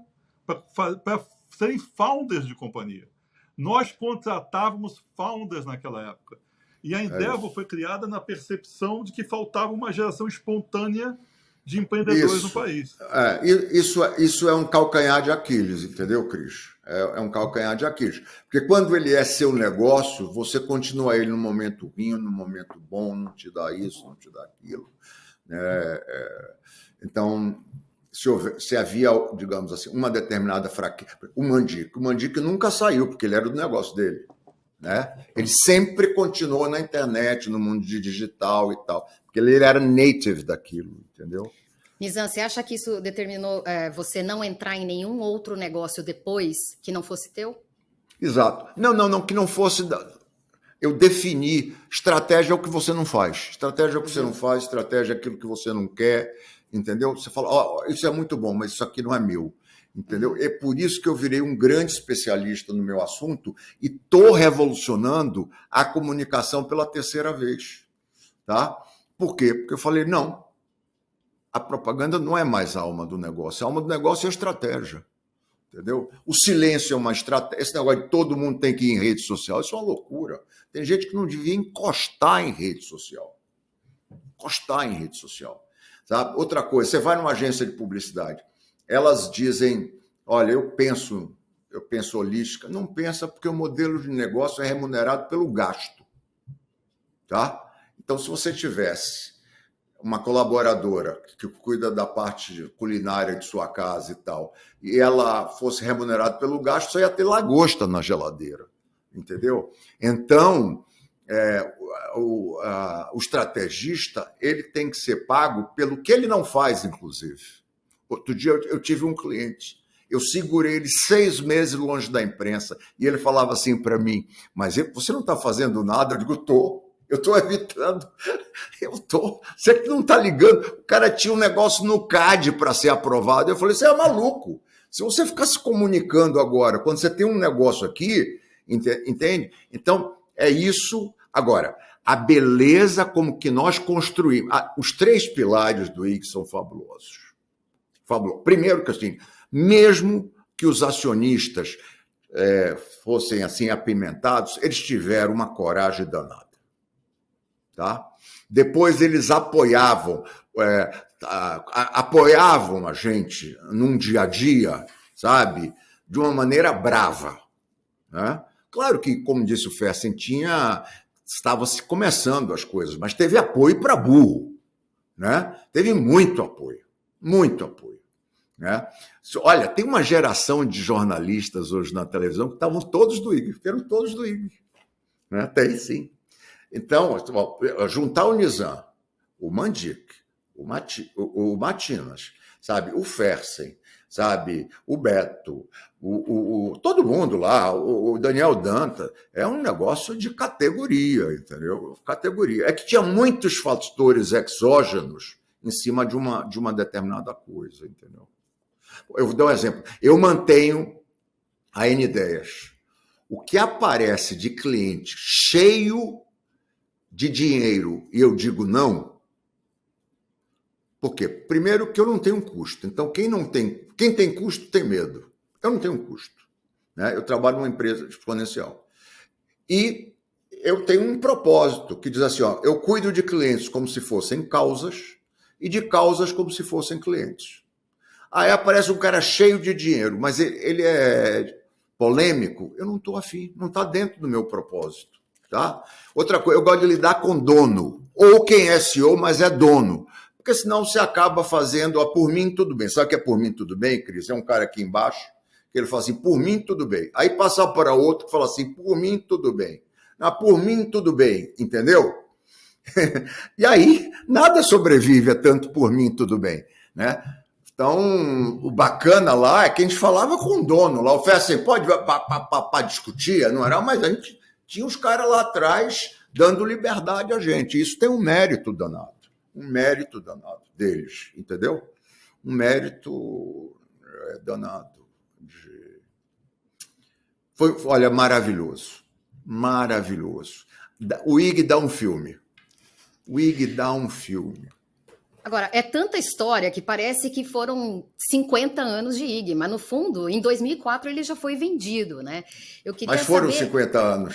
S3: para serem founders de companhia. Nós contratávamos founders naquela época. E a Endeavor foi criada na percepção de que faltava uma geração espontânea de empreendedores no país.
S4: Isso é um calcanhar de Aquiles, entendeu, Cris? É um calcanhar de Aquiles. Porque quando ele é seu negócio, você continua ele no momento ruim, no momento bom, não te dá isso, não te dá aquilo. Então, se havia, digamos assim, uma determinada fraqueza... O Mandic nunca saiu, porque ele era do negócio dele. Né? Ele sempre continuou na internet, no mundo digital e tal, porque ele era native daquilo, entendeu?
S2: Nizam, você acha que isso determinou você não entrar em nenhum outro negócio depois que não fosse teu?
S4: Exato. Não, que não fosse... Eu defini, estratégia é o que você não faz. Estratégia é o que você não faz, estratégia é aquilo que você não quer, entendeu? Você fala, isso é muito bom, mas isso aqui não é meu. Entendeu? É por isso que eu virei um grande especialista no meu assunto e estou revolucionando a comunicação pela terceira vez. Tá? Por quê? Porque eu falei, não, a propaganda não é mais a alma do negócio. A alma do negócio é a estratégia. Entendeu? O silêncio é uma estratégia. Esse negócio de todo mundo tem que ir em rede social, isso é uma loucura. Tem gente que não devia encostar em rede social. Encostar em rede social. Sabe? Outra coisa, você vai numa agência de publicidade, elas dizem, olha, eu penso holística. Não pensa, porque o modelo de negócio é remunerado pelo gasto. Tá? Então, se você tivesse uma colaboradora que cuida da parte culinária de sua casa e tal, e ela fosse remunerada pelo gasto, você ia ter lagosta na geladeira. Entendeu? Então, o estrategista ele tem que ser pago pelo que ele não faz, inclusive. Outro dia eu tive um cliente, eu segurei ele 6 meses longe da imprensa e ele falava assim para mim, mas você não está fazendo nada? Eu digo, eu estou evitando, você que não está ligando, o cara tinha um negócio no CAD para ser aprovado, eu falei, você é maluco, se você ficar se comunicando agora, quando você tem um negócio aqui, entende? Então, é isso. Agora, a beleza como que nós construímos, os 3 pilares do IG são fabulosos. Primeiro que assim, mesmo que os acionistas fossem assim apimentados, eles tiveram uma coragem danada. Tá? Depois eles apoiavam a gente num dia a dia, sabe? De uma maneira brava. Né? Claro que, como disse o Fersen, estava se começando as coisas, mas teve apoio para burro. Né? Teve muito apoio. Muito apoio. Né? Olha, tem uma geração de jornalistas hoje na televisão que estavam todos do IG, eram todos do IG. Né? Tem, sim. Então, juntar o Nizam, o Mandic, o Matinas, sabe? O Fersen, sabe? O Beto, todo mundo lá, o Daniel Danta, é um negócio de categoria, entendeu? Categoria. É que tinha muitos fatores exógenos em cima de uma determinada coisa, entendeu? Eu vou dar um exemplo. Eu mantenho a N-Ideias. O que aparece de cliente cheio de dinheiro e eu digo não, por quê? Primeiro que eu não tenho custo. Então, quem tem custo tem medo. Eu não tenho custo. Né? Eu trabalho numa empresa exponencial. E eu tenho um propósito que diz assim, eu cuido de clientes como se fossem causas e de causas como se fossem clientes. Aí aparece um cara cheio de dinheiro, mas ele é polêmico. Eu não estou afim, não está dentro do meu propósito. Tá? Outra coisa, eu gosto de lidar com dono, ou quem é CEO, mas é dono. Porque senão você acaba fazendo, por mim tudo bem. Sabe o que é por mim tudo bem, Cris? É um cara aqui embaixo, que ele fala assim, por mim tudo bem. Aí passa para outro que fala assim, por mim tudo bem. Ah, por mim, tudo bem, entendeu? E aí, nada sobrevive a tanto por mim, tudo bem, né? Então, o bacana lá é que a gente falava com o dono lá, o Fer assim, pode para discutir, não era, mas a gente tinha os caras lá atrás dando liberdade a gente. Isso tem um mérito danado deles, entendeu? Um mérito danado. Foi, olha, maravilhoso. O IG dá um filme.
S2: Agora, é tanta história que parece que foram 50 anos de IG, mas no fundo, em 2004 ele já foi vendido, né? Eu queria
S4: mas foram
S2: saber...
S4: 50 anos.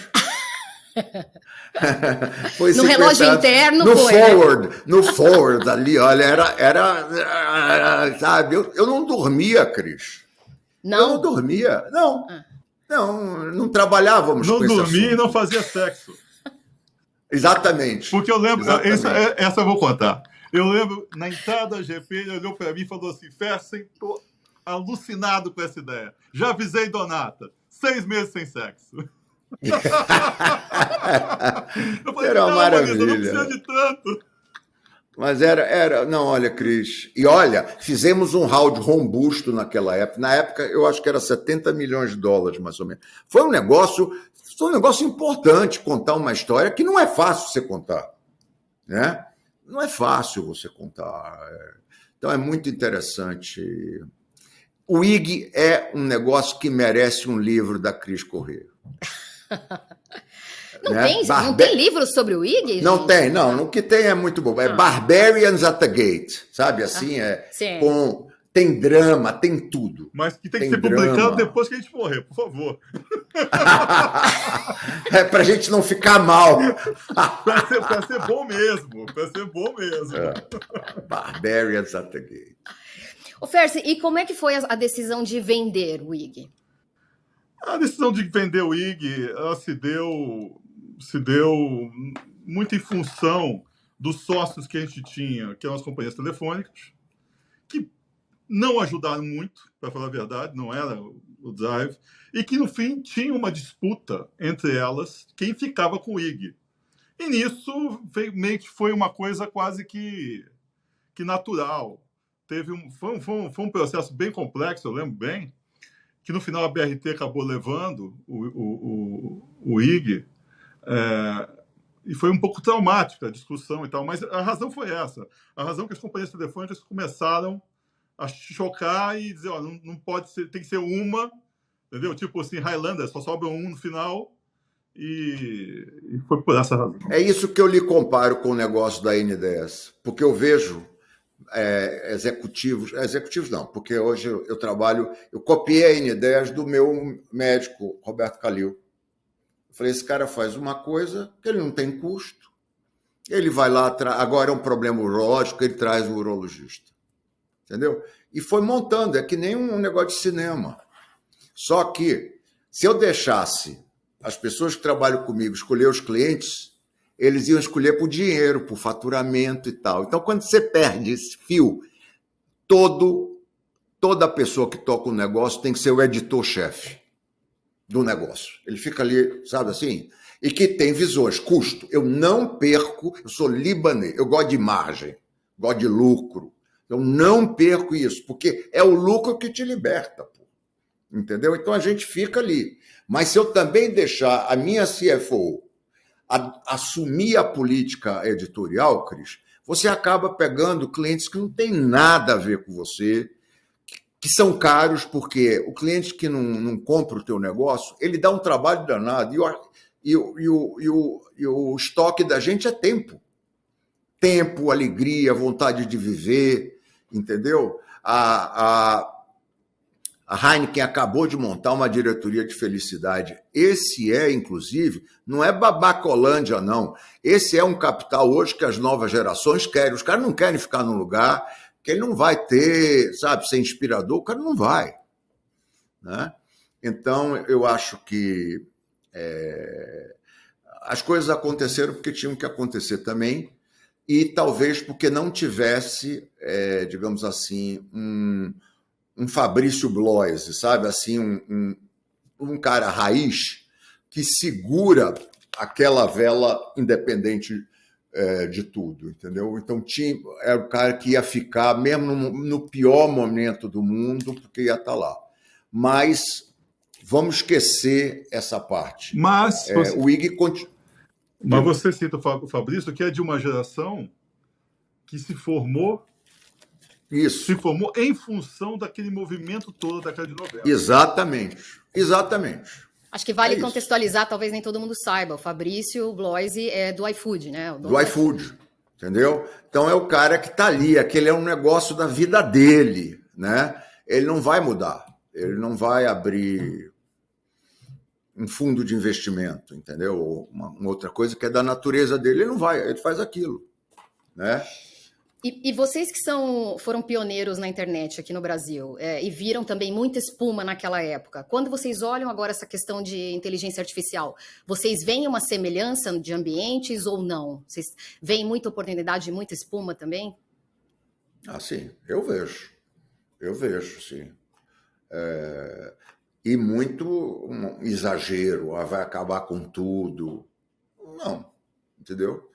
S4: Foi
S2: no relógio anos. Interno
S4: no
S2: foi,
S4: forward, né? No forward ali, olha, era sabe, eu não dormia, Cris.
S2: Não?
S4: Eu não dormia, não. Não trabalhávamos
S3: não
S4: com esse
S3: dormia
S4: assunto.
S3: E não fazia sexo.
S4: Exatamente.
S3: Porque eu lembro, essa eu vou contar. Eu lembro, na entrada da GP, ele olhou para mim e falou assim, Fersen, tô alucinado com essa ideia. Já avisei Donata, 6 meses sem sexo. Eu falei,
S4: era uma maravilha.
S3: Não precisa de tanto.
S4: Mas era... Não, olha, Cris. E olha, fizemos um round robusto naquela época. Na época, eu acho que era 70 milhões de dólares, mais ou menos. Foi um negócio importante contar uma história que não é fácil você contar, né? Não é fácil você contar. Então, é muito interessante. O IG é um negócio que merece um livro da Cris Corrêa.
S2: Não, né? Não tem livro sobre o IG?
S4: Gente? Não tem, não. O que tem é muito bom. É Barbarians at the Gate, sabe? Assim, tem drama, tem tudo.
S3: Mas que tem que ser publicado depois que a gente morrer, por favor.
S4: É pra gente não ficar mal.
S3: pra ser bom mesmo.
S4: Barbarians at the Gate.
S2: Ô, Fersen, e como é que foi a decisão de vender o IG?
S3: A decisão de vender o IG, ela se deu muito em função dos sócios que a gente tinha, que eram as companhias telefônicas, que não ajudaram muito, para falar a verdade, não era o Drive, e que, no fim, tinha uma disputa entre elas, quem ficava com o IG. E nisso, meio que foi uma coisa quase que natural. Foi um processo bem complexo, eu lembro bem, que no final a BRT acabou levando o IG, e foi um pouco traumática a discussão e tal, mas a razão foi essa. A razão que as companhias telefônicas começaram a chocar e dizer, ó, não pode ser, tem que ser uma, entendeu? Tipo assim, Highlander, só sobra um no final, e foi por essa razão.
S4: É isso que eu lhe comparo com o negócio da N10, porque eu vejo executivos não, porque hoje eu copiei a N10 do meu médico, Roberto Calil. Eu falei, esse cara faz uma coisa que ele não tem custo, ele vai lá, agora é um problema urológico, ele traz um urologista, entendeu? E foi montando, é que nem um negócio de cinema. Só que, se eu deixasse as pessoas que trabalham comigo escolher os clientes, eles iam escolher por dinheiro, por faturamento e tal. Então, quando você perde esse fio, toda pessoa que toca um negócio tem que ser o editor-chefe do negócio. Ele fica ali, sabe assim? E que tem visões, custo. Eu não perco, eu sou libanês, eu gosto de margem, gosto de lucro. Eu não perco isso, porque é o lucro que te liberta, pô. Entendeu? Então, a gente fica ali. Mas se eu também deixar a minha CFO assumir a política editorial, Cris, você acaba pegando clientes que não têm nada a ver com você, que são caros, porque o cliente que não compra o teu negócio, ele dá um trabalho danado, e o estoque da gente é tempo. Tempo, alegria, vontade de viver, entendeu? A Heineken acabou de montar uma diretoria de felicidade. Esse inclusive, não é babacolândia, não. Esse é um capital hoje que as novas gerações querem. Os caras não querem ficar num lugar que ele não vai ter, sabe, ser inspirador, o cara não vai. Né? Então, eu acho que as coisas aconteceram porque tinham que acontecer também, e talvez porque não tivesse, digamos assim, um Fabrício Bloise, sabe? Assim, um cara raiz que segura aquela vela independente de tudo, entendeu? Então era o cara que ia ficar, mesmo no pior momento do mundo, porque ia estar lá. Mas vamos esquecer essa parte.
S3: Mas
S4: o IG
S3: Mas você cita o Fabrício, que é de uma geração que se formou em função daquele movimento todo da década de 90.
S4: Exatamente.
S2: Acho que vale contextualizar, talvez nem todo mundo saiba. O Fabrício Bloise é do iFood, né?
S4: Do iFood, entendeu? Então é o cara que está ali, aquele é um negócio da vida dele, né? Ele não vai mudar, ele não vai abrir um fundo de investimento, entendeu? Ou uma outra coisa que é da natureza dele, ele não vai, ele faz aquilo, né?
S2: E vocês que foram pioneiros na internet aqui no Brasil e viram também muita espuma naquela época, quando vocês olham agora essa questão de inteligência artificial, vocês veem uma semelhança de ambientes ou não? Vocês veem muita oportunidade e muita espuma também?
S4: Sim, eu vejo, sim. E muito exagero, vai acabar com tudo. Não, entendeu?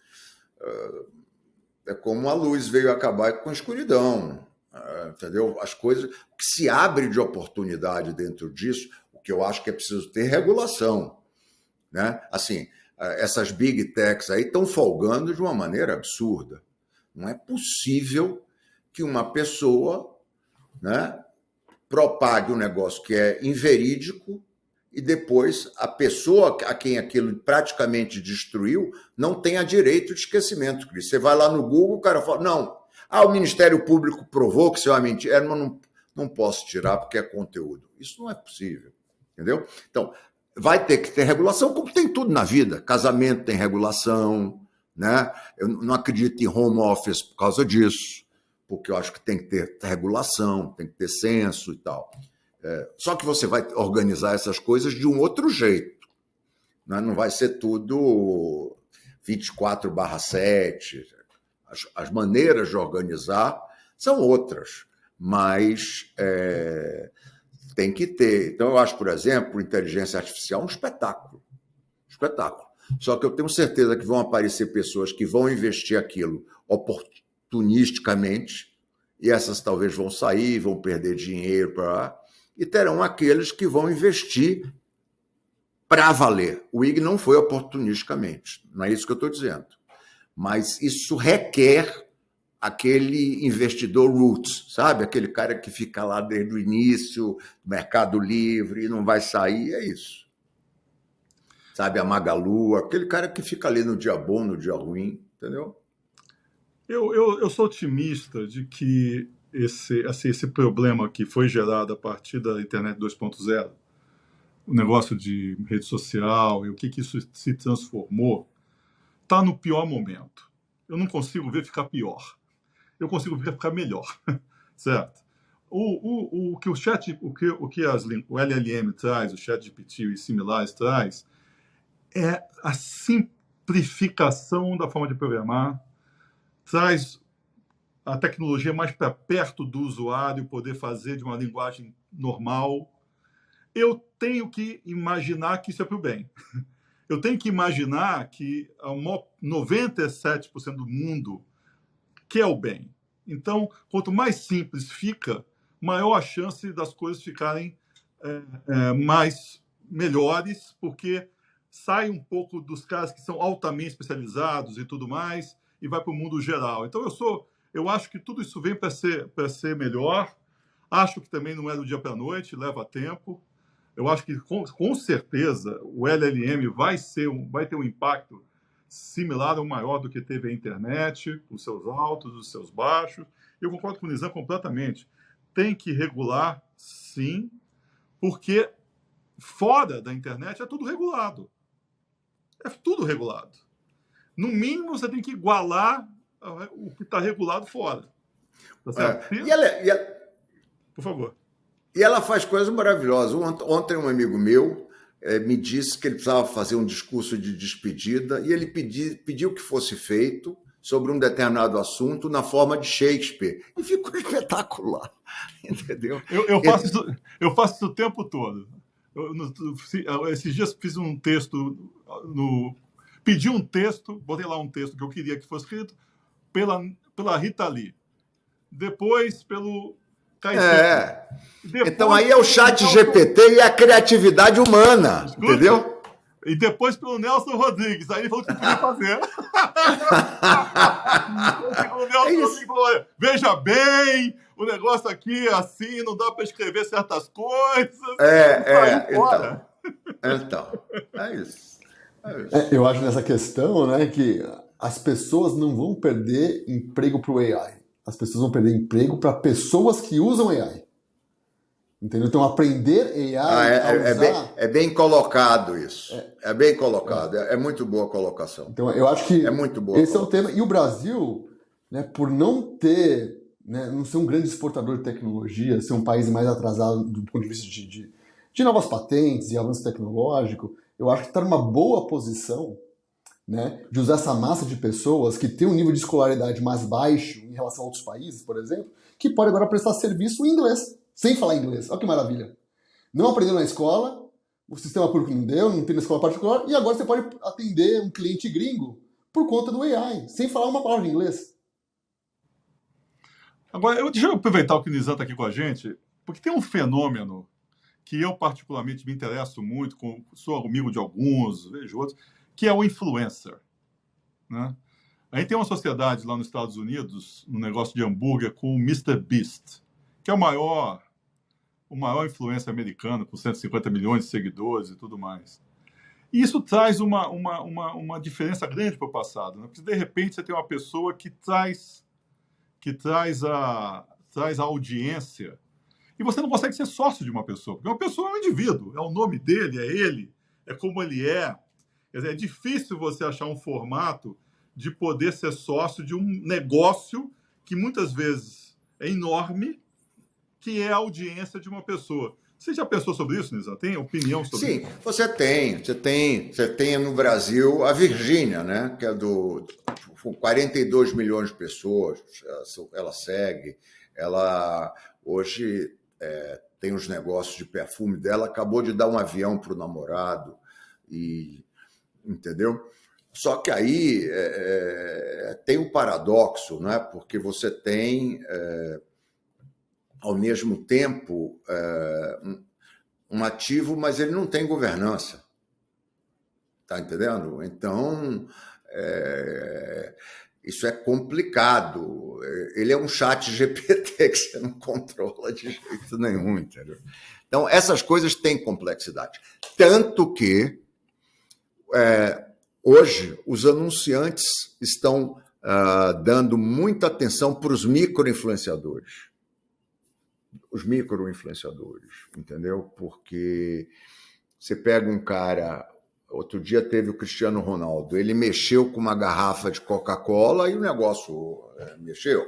S4: É como a luz veio acabar com a escuridão, entendeu? As coisas que se abre de oportunidade dentro disso, o que eu acho que é preciso ter regulação, né? Assim, essas big techs aí estão folgando de uma maneira absurda. Não é possível que uma pessoa, né, propague um negócio que é inverídico e depois a pessoa a quem aquilo praticamente destruiu não tenha direito de esquecimento. Você vai lá no Google, o cara fala, não, o Ministério Público provou que isso é uma mentira, mas não posso tirar porque é conteúdo. Isso não é possível, entendeu? Então, vai ter que ter regulação, como tem tudo na vida. Casamento tem regulação, né? Eu não acredito em home office por causa disso, porque eu acho que tem que ter regulação, tem que ter censo e tal. Só que você vai organizar essas coisas de um outro jeito, né? Não vai ser tudo 24/7. As maneiras de organizar são outras, mas tem que ter. Então, eu acho, por exemplo, inteligência artificial um espetáculo. Só que eu tenho certeza que vão aparecer pessoas que vão investir aquilo oportunisticamente, e essas talvez vão sair, vão perder dinheiro e terão aqueles que vão investir para valer. O IG não foi oportunisticamente, não é isso que eu estou dizendo. Mas isso requer aquele investidor roots, sabe? Aquele cara que fica lá desde o início, Mercado Livre, e não vai sair, é isso. Sabe, a Magalu, aquele cara que fica ali no dia bom, no dia ruim, entendeu?
S3: Eu sou otimista de que esse problema que foi gerado a partir da internet 2.0, o negócio de rede social e o que isso se transformou, está no pior momento. Eu não consigo ver ficar pior. Eu consigo ver ficar melhor, certo? O que o LLM traz, o ChatGPT e similares traz, é a simplificação da forma de programar, traz a tecnologia mais para perto do usuário, poder fazer de uma linguagem normal. Eu tenho que imaginar que isso é para o bem. Eu tenho que imaginar que 97% do mundo quer o bem. Então, quanto mais simples fica, maior a chance das coisas ficarem mais melhores, porque sai um pouco dos caras que são altamente especializados e tudo mais, e vai para o mundo geral. Então, eu acho que tudo isso vem para ser melhor. Acho que também não é do dia para a noite, leva tempo. Eu acho que, com certeza, o LLM vai ter um impacto similar ou maior do que teve a internet, os seus altos, os seus baixos. Eu concordo com o Nizam completamente. Tem que regular, sim, porque fora da internet é tudo regulado. É tudo regulado. No mínimo, você tem que igualar o que está regulado fora. Tá certo? Por favor.
S4: E ela faz coisas maravilhosas. Ontem um amigo meu me disse que ele precisava fazer um discurso de despedida e ele pediu que fosse feito sobre um determinado assunto na forma de Shakespeare. E ficou espetacular, entendeu?
S3: Eu faço isso o tempo todo. Esses dias fiz um texto pedi um texto, botei lá um texto que eu queria que fosse escrito pela Rita Lee. Depois pelo Caetano. Depois,
S4: então aí é o chat GPT e a criatividade humana,
S3: escuta,
S4: entendeu?
S3: E depois pelo Nelson Rodrigues. Aí ele falou que podia fazer. O Nelson Rodrigues falou, olha, veja bem, o negócio aqui é assim, não dá para escrever certas coisas.
S4: Então, é isso.
S1: Eu acho nessa questão, né, que as pessoas não vão perder emprego para o AI. As pessoas vão perder emprego para pessoas que usam AI. Entendeu? Então, aprender AI a usar...
S4: É bem colocado isso. É bem colocado. É muito boa a colocação.
S1: Então, eu acho que
S4: é muito boa
S1: esse é o tema. E o Brasil, né, por não ter, né, não ser um grande exportador de tecnologia, ser um país mais atrasado do ponto de vista de novas patentes e avanço tecnológico, eu acho que está numa boa posição, né, de usar essa massa de pessoas que tem um nível de escolaridade mais baixo em relação a outros países, por exemplo, que pode agora prestar serviço em inglês, sem falar inglês. Olha que maravilha. Não aprendeu na escola, o sistema público não deu, não tem na escola particular, e agora você pode atender um cliente gringo por conta do AI, sem falar uma palavra de inglês.
S3: Agora, deixa eu aproveitar o que o Nizam está aqui com a gente, porque tem um fenômeno que eu particularmente me interesso muito, sou amigo de alguns, vejo outros, que é o influencer. Né? A gente tem uma sociedade lá nos Estados Unidos, no negócio de hambúrguer, com o Mr. Beast, que é o maior influencer americano, com 150 milhões de seguidores e tudo mais. E isso traz uma diferença grande para o passado, né? Porque, de repente, você tem uma pessoa que traz a audiência e você não consegue ser sócio de uma pessoa, porque uma pessoa é um indivíduo, é o nome dele, é ele, é como ele é. Quer dizer, é difícil você achar um formato de poder ser sócio de um negócio que muitas vezes é enorme, que é a audiência de uma pessoa. Você já pensou sobre isso, Nizam? Tem opinião sobre isso?
S4: Sim, você tem no Brasil a Virgínia, né? Que é do 42 milhões de pessoas, ela segue, ela hoje tem os negócios de perfume dela, acabou de dar um avião para o namorado, entendeu? Só que aí tem um paradoxo, né? Porque você tem... ao mesmo tempo, um ativo, mas ele não tem governança. Está entendendo? Então, isso é complicado. Ele é um chat GPT que você não controla de jeito nenhum, entendeu? Então, essas coisas têm complexidade. Tanto que, hoje, os anunciantes estão dando muita atenção para os micro-influenciadores. Os micro-influenciadores, entendeu? Porque você pega um cara... Outro dia teve o Cristiano Ronaldo, ele mexeu com uma garrafa de Coca-Cola e o negócio mexeu,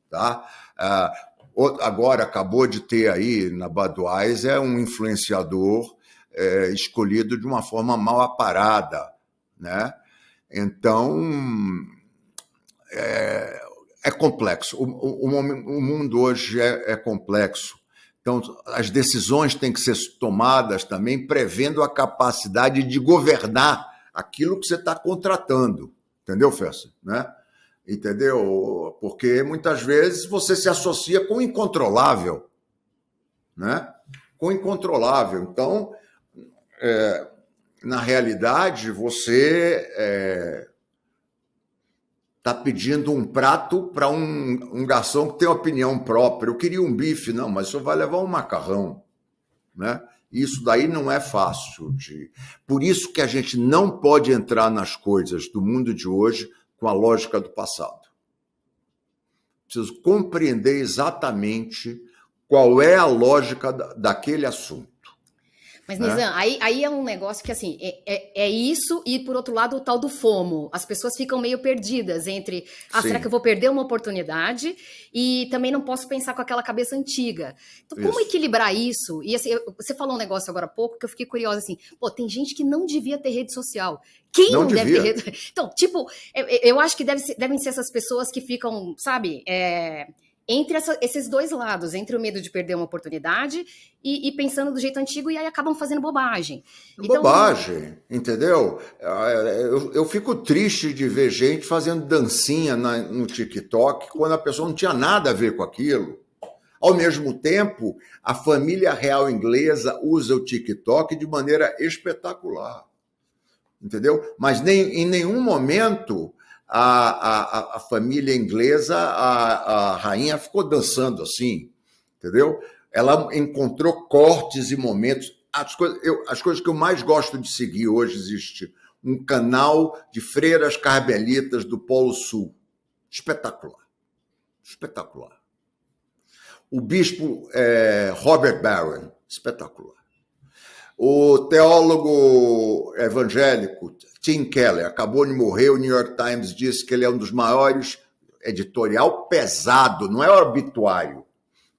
S4: tá? Agora acabou de ter aí na Budweiser um influenciador escolhido de uma forma mal aparada, né? Então, é complexo. O mundo hoje é complexo. Então, as decisões têm que ser tomadas também prevendo a capacidade de governar aquilo que você está contratando. Entendeu, Fessa? Né? Entendeu? Porque muitas vezes você se associa com o incontrolável. Né? Com o incontrolável. Então, na realidade, você... está pedindo um prato para um garçom que tem opinião própria. Eu queria um bife, não, mas só vai levar um macarrão. Né? Isso daí não é fácil. Por isso que a gente não pode entrar nas coisas do mundo de hoje com a lógica do passado. Preciso compreender exatamente qual é a lógica daquele assunto.
S2: Mas, Nizam, aí é um negócio que, assim, é isso e, por outro lado, o tal do FOMO. As pessoas ficam meio perdidas entre, será que eu vou perder uma oportunidade? E também não posso pensar com aquela cabeça antiga. Então, como equilibrar isso? E, assim, você falou um negócio agora há pouco que eu fiquei curiosa, assim, tem gente que não devia ter rede social. Quem não deve ter rede... Então, tipo, eu acho que devem ser essas pessoas que ficam, sabe... entre esses dois lados, entre o medo de perder uma oportunidade e pensando do jeito antigo, e aí acabam fazendo bobagem. Então,
S4: bobagem, entendeu? Eu fico triste de ver gente fazendo dancinha no TikTok quando a pessoa não tinha nada a ver com aquilo. Ao mesmo tempo, a família real inglesa usa o TikTok de maneira espetacular, entendeu? Mas em nenhum momento a família inglesa, a rainha ficou dançando assim, entendeu? Ela encontrou cortes e momentos. As coisas que eu mais gosto de seguir hoje, existe um canal de freiras carmelitas do Polo Sul. Espetacular. Espetacular. O bispo Robert Barron. Espetacular. O teólogo evangélico Tim Keller acabou de morrer. O New York Times disse que ele é um dos maiores, editorial pesado, não é o obituário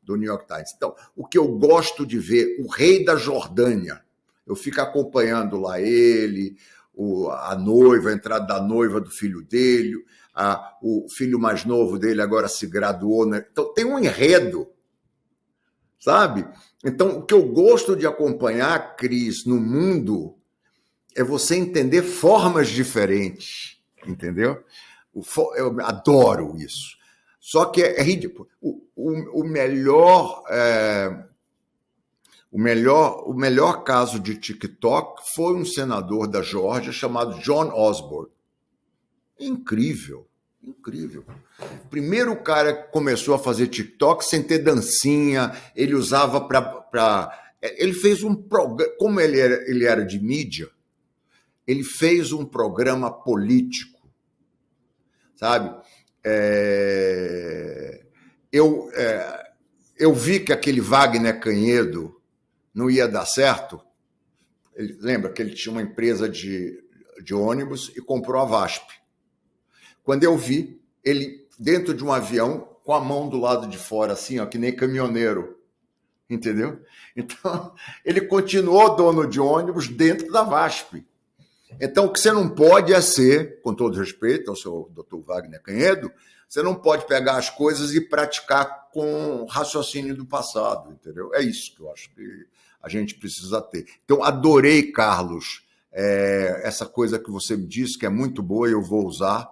S4: do New York Times. Então, o que eu gosto de ver, o rei da Jordânia, eu fico acompanhando lá ele, a noiva, a entrada da noiva do filho dele, o filho mais novo dele agora se graduou, né? Então tem um enredo, sabe? Então, o que eu gosto de acompanhar, Cris, no mundo, é você entender formas diferentes, entendeu? Eu adoro isso. Só que é ridículo. O melhor caso de TikTok foi um senador da Geórgia chamado John Osborne. Incrível, incrível. Primeiro o cara começou a fazer TikTok sem ter dancinha, ele usava para... Ele fez um programa, como ele era de mídia, ele fez um programa político, sabe? Eu vi que aquele Wagner Canhedo não ia dar certo. Lembra que ele tinha uma empresa de ônibus e comprou a VASP. Quando eu vi, ele dentro de um avião, com a mão do lado de fora, assim, ó, que nem caminhoneiro, entendeu? Então, ele continuou dono de ônibus dentro da VASP. Então, o que você não pode é ser, com todo respeito ao seu doutor Wagner Canhedo, você não pode pegar as coisas e praticar com raciocínio do passado, entendeu? É isso que eu acho que a gente precisa ter. Então, adorei, Carlos, essa coisa que você me disse, que é muito boa e eu vou usar.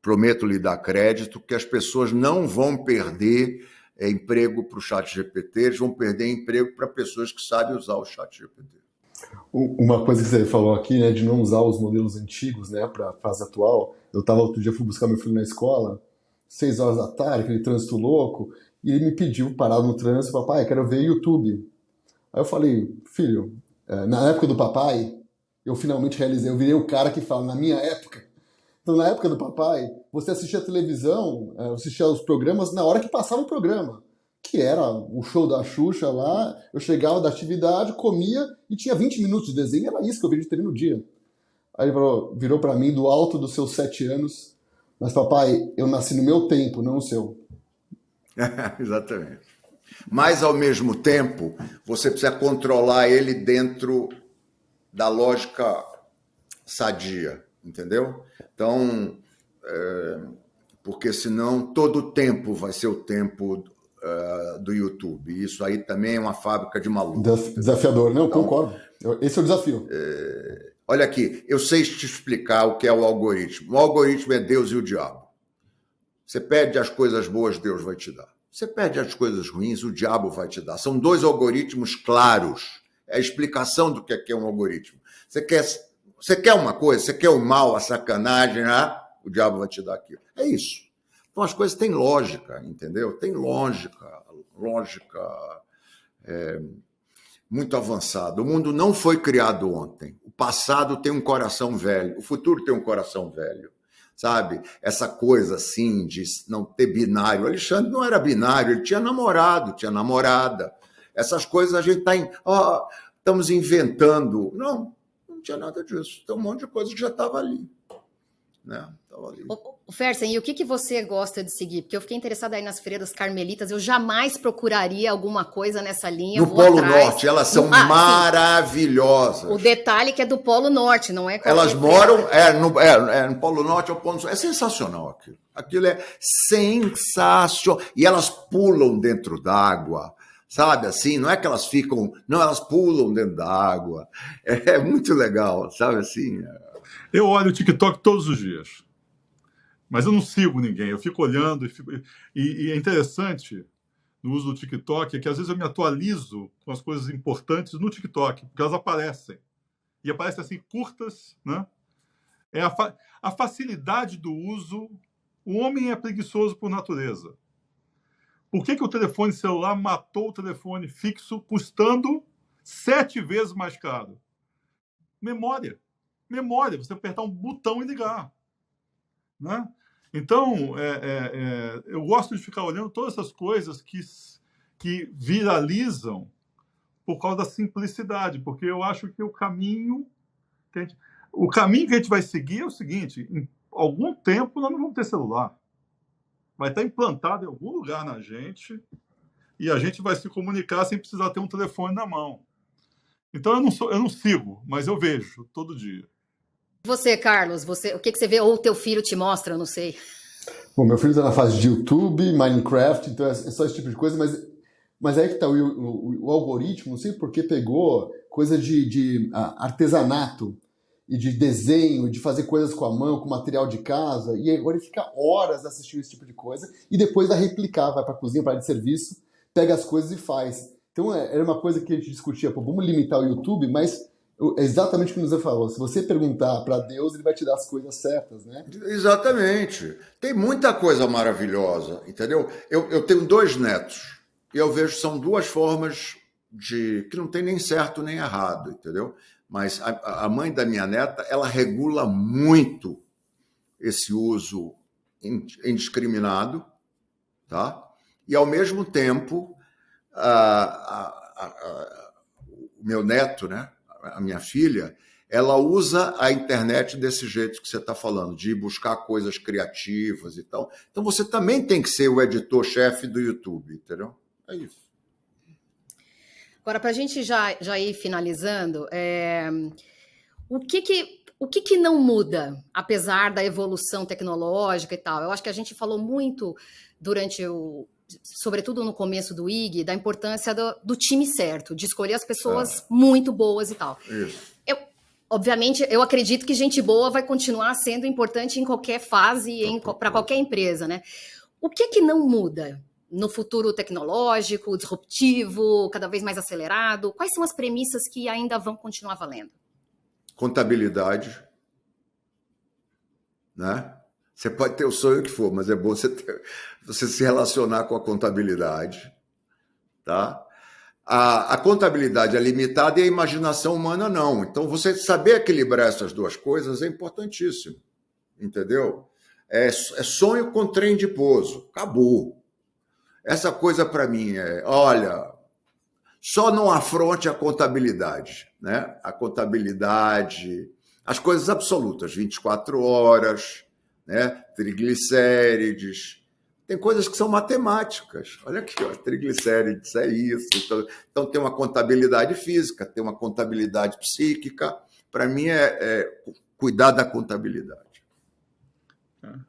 S4: Prometo lhe dar crédito, que as pessoas não vão perder emprego para o ChatGPT, eles vão perder emprego para pessoas que sabem usar o ChatGPT.
S1: Uma coisa que você falou aqui, né, de não usar os modelos antigos, né, para a fase atual. Eu estava outro dia, fui buscar meu filho na escola, 6 horas da tarde, aquele trânsito louco, e ele me pediu, parado no trânsito, papai, quero ver YouTube. Aí eu falei, filho, na época do papai, eu finalmente realizei, eu virei o cara que fala, na minha época. Então, na época do papai, você assistia a televisão, assistia os programas na hora que passava o programa, que era o show da Xuxa lá, eu chegava da atividade, comia e tinha 20 minutos de desenho, era isso que eu vi de ter no dia. Aí ele virou para mim do alto dos seus 7 anos, mas papai, eu nasci no meu tempo, não no seu.
S4: Exatamente. Mas, ao mesmo tempo, você precisa controlar ele dentro da lógica sadia, entendeu? Então, porque senão todo o tempo vai ser o tempo do YouTube. Isso aí também é uma fábrica de malucos.
S1: Desafiador, não, então, concordo. Esse é o desafio.
S4: Olha aqui, eu sei te explicar o que é o algoritmo. O algoritmo é Deus e o diabo. Você pede as coisas boas, Deus vai te dar. Você pede as coisas ruins, o diabo vai te dar. São 2 algoritmos claros. É a explicação do que é um algoritmo. Você quer uma coisa, você quer o mal, a sacanagem, o diabo vai te dar aquilo. É isso. Então as coisas têm lógica, entendeu? Tem lógica muito avançada. O mundo não foi criado ontem. O passado tem um coração velho, o futuro tem um coração velho. Sabe? Essa coisa assim de não ter binário. O Alexandre não era binário, ele tinha namorado, tinha namorada. Essas coisas a gente estamos inventando. Não tinha nada disso. Tem um monte de coisa que já estava ali. né? Estava ali.
S2: O Fersen, e o que você gosta de seguir? Porque eu fiquei interessada aí nas freiras carmelitas, eu jamais procuraria alguma coisa nessa linha.
S4: No Polo Norte, elas são maravilhosas.
S2: O detalhe que é do Polo Norte, não é?
S4: Elas moram no Polo Norte, ao Polo Sul. É sensacional aquilo. Aquilo é sensacional. E elas pulam dentro d'água, sabe assim? Não é que elas ficam... Não, elas pulam dentro d'água. É muito legal, sabe assim?
S3: Eu olho o TikTok todos os dias. Mas eu não sigo ninguém, eu fico olhando e é interessante no uso do TikTok é que às vezes eu me atualizo com as coisas importantes no TikTok, porque elas aparecem. E aparecem assim, curtas, né? É a facilidade do uso. O homem é preguiçoso por natureza. Por que o telefone celular matou o telefone fixo custando 7 vezes mais caro? Memória. Memória, você apertar um botão e ligar. Né? Então, eu gosto de ficar olhando todas essas coisas que viralizam por causa da simplicidade, porque eu acho que o caminho que a gente vai seguir é o seguinte: em algum tempo nós não vamos ter celular. Vai estar implantado em algum lugar na gente e a gente vai se comunicar sem precisar ter um telefone na mão. Então, eu não sigo, mas eu vejo todo dia.
S2: Você, Carlos, o que você vê ou o teu filho te mostra, eu não sei.
S1: Bom, meu filho está na fase de YouTube, Minecraft, então é só esse tipo de coisa, mas aí que está o algoritmo, não sei por que pegou coisa de artesanato e de desenho, de fazer coisas com a mão, com material de casa, e agora ele fica horas assistindo esse tipo de coisa e depois vai replicar, vai para a cozinha, para a área de serviço, pega as coisas e faz. Então era uma coisa que a gente discutia, pô, vamos limitar o YouTube, mas é exatamente o que você falou. Se você perguntar para Deus, ele vai te dar as coisas certas, né?
S4: Exatamente. Tem muita coisa maravilhosa, entendeu? Eu tenho 2 netos e eu vejo que são 2 formas que não tem nem certo nem errado, entendeu? Mas a mãe da minha neta, ela regula muito esse uso indiscriminado, tá? E, ao mesmo tempo, o meu neto, né? A minha filha, ela usa a internet desse jeito que você está falando, de ir buscar coisas criativas e tal. Então, você também tem que ser o editor-chefe do YouTube, entendeu? É isso.
S2: Agora, para a gente já ir finalizando, o que não muda, apesar da evolução tecnológica e tal? Eu acho que a gente falou muito sobretudo no começo do IG, da importância do time certo, de escolher as pessoas muito boas e tal.
S4: Isso.
S2: Obviamente, eu acredito que gente boa vai continuar sendo importante em qualquer fase, para qualquer empresa, né? O que não muda no futuro tecnológico, disruptivo, cada vez mais acelerado? Quais são as premissas que ainda vão continuar valendo?
S4: Contabilidade, né? Você pode ter o sonho que for, mas é bom você se relacionar com a contabilidade, tá? A contabilidade é limitada e a imaginação humana não. Então, você saber equilibrar essas 2 coisas é importantíssimo, entendeu? É sonho com trem de pouso. Acabou. Essa coisa, para mim, olha, só não afronte a contabilidade, né? A contabilidade, as coisas absolutas, 24 horas, né? Triglicérides. Tem coisas que são matemáticas. Olha aqui, ó, triglicérides é isso. Então tem uma contabilidade física, tem uma contabilidade psíquica. Para mim é cuidar da contabilidade.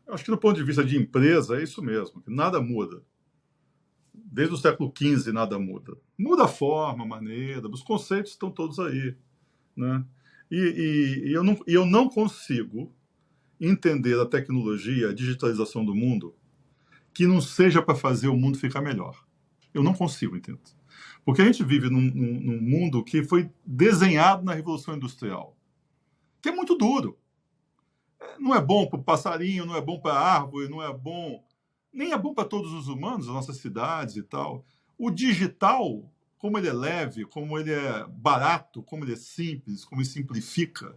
S3: Eu acho que do ponto de vista de empresa é isso mesmo, que nada muda. Desde o século XV nada muda. Muda a forma, a maneira, os conceitos estão todos aí, né? E eu não consigo entender a tecnologia, a digitalização do mundo, que não seja para fazer o mundo ficar melhor. Eu não consigo entender. Porque a gente vive num mundo que foi desenhado na Revolução Industrial, que é muito duro. Não é bom para o passarinho, não é bom para a árvore, não é bom... Nem é bom para todos os humanos, as nossas cidades e tal. O digital, como ele é leve, como ele é barato, como ele é simples, como ele simplifica,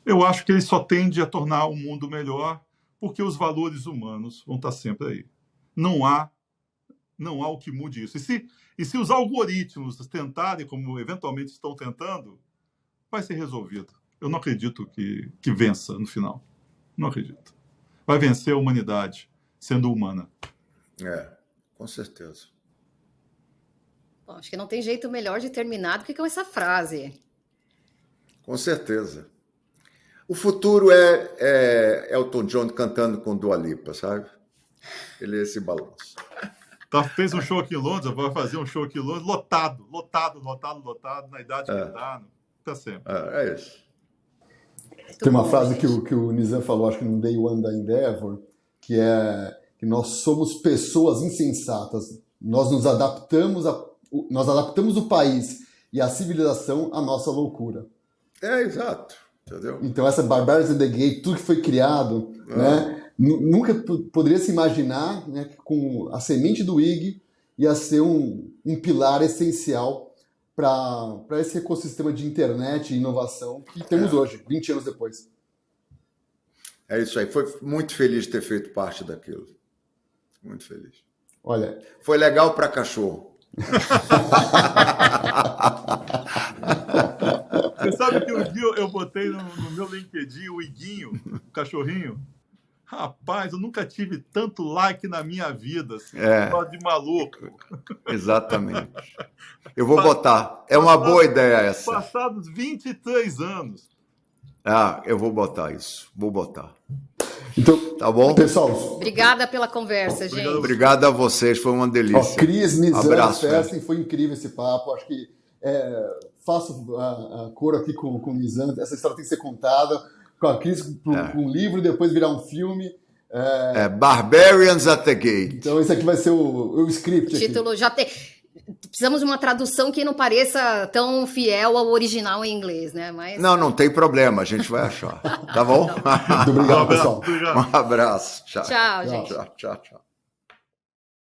S3: eu acho que ele só tende a tornar o mundo melhor, porque os valores humanos vão estar sempre aí. Não há o que mude isso. E se os algoritmos tentarem, como eventualmente estão tentando, vai ser resolvido. Eu não acredito que vença no final. Não acredito. Vai vencer a humanidade sendo humana.
S4: Com certeza.
S2: Bom, acho que não tem jeito melhor de terminar do que com essa frase.
S4: Com certeza. O futuro é Elton John cantando com Dua Lipa, sabe? Ele é esse balanço.
S3: Fez um show aqui em Londres, vai fazer um show aqui em Londres, lotado, na idade que está. Tá sempre.
S4: É isso.
S1: Tem uma frase que o Nizam falou, acho que no Day One da Endeavor, que é que nós somos pessoas insensatas. Nós adaptamos o país e a civilização à nossa loucura.
S4: Exato. Entendeu?
S1: Então essa Barbarians in the Gate, tudo que foi criado, né, nunca poderia se imaginar, né, que com a semente do IG ia ser um pilar essencial para esse ecossistema de internet e inovação que temos hoje, 20 anos depois.
S4: É isso aí. Foi muito feliz de ter feito parte daquilo. Muito feliz.
S1: Olha,
S4: foi legal para cachorro.
S3: Você sabe que um dia eu botei no meu LinkedIn o Iguinho, o cachorrinho. Rapaz, eu nunca tive tanto like na minha vida. Assim, de maluco.
S4: Exatamente. Eu vou botar. É uma boa ideia essa.
S3: Passados 23 anos.
S4: Eu vou botar isso. Vou botar.
S1: Então,
S4: tá bom?
S1: Pessoal,
S2: obrigada pela conversa, gente.
S4: Obrigado a vocês, foi uma delícia.
S1: Cris, Nizam,
S4: Festen,
S1: foi incrível esse papo. Acho que faço a cor aqui com o Nizam. Essa história tem que ser contada. Com a Cris, com um livro, depois virar um filme.
S4: Barbarians at the Gate.
S1: Então esse aqui vai ser o script.
S2: O título aqui. Já tem. Precisamos de uma tradução que não pareça tão fiel ao original em inglês, né? Mas...
S4: Não tem problema, a gente vai achar. Tá bom?
S1: Muito obrigado, pessoal.
S4: Um abraço.
S2: Tchau, gente.
S4: Tchau.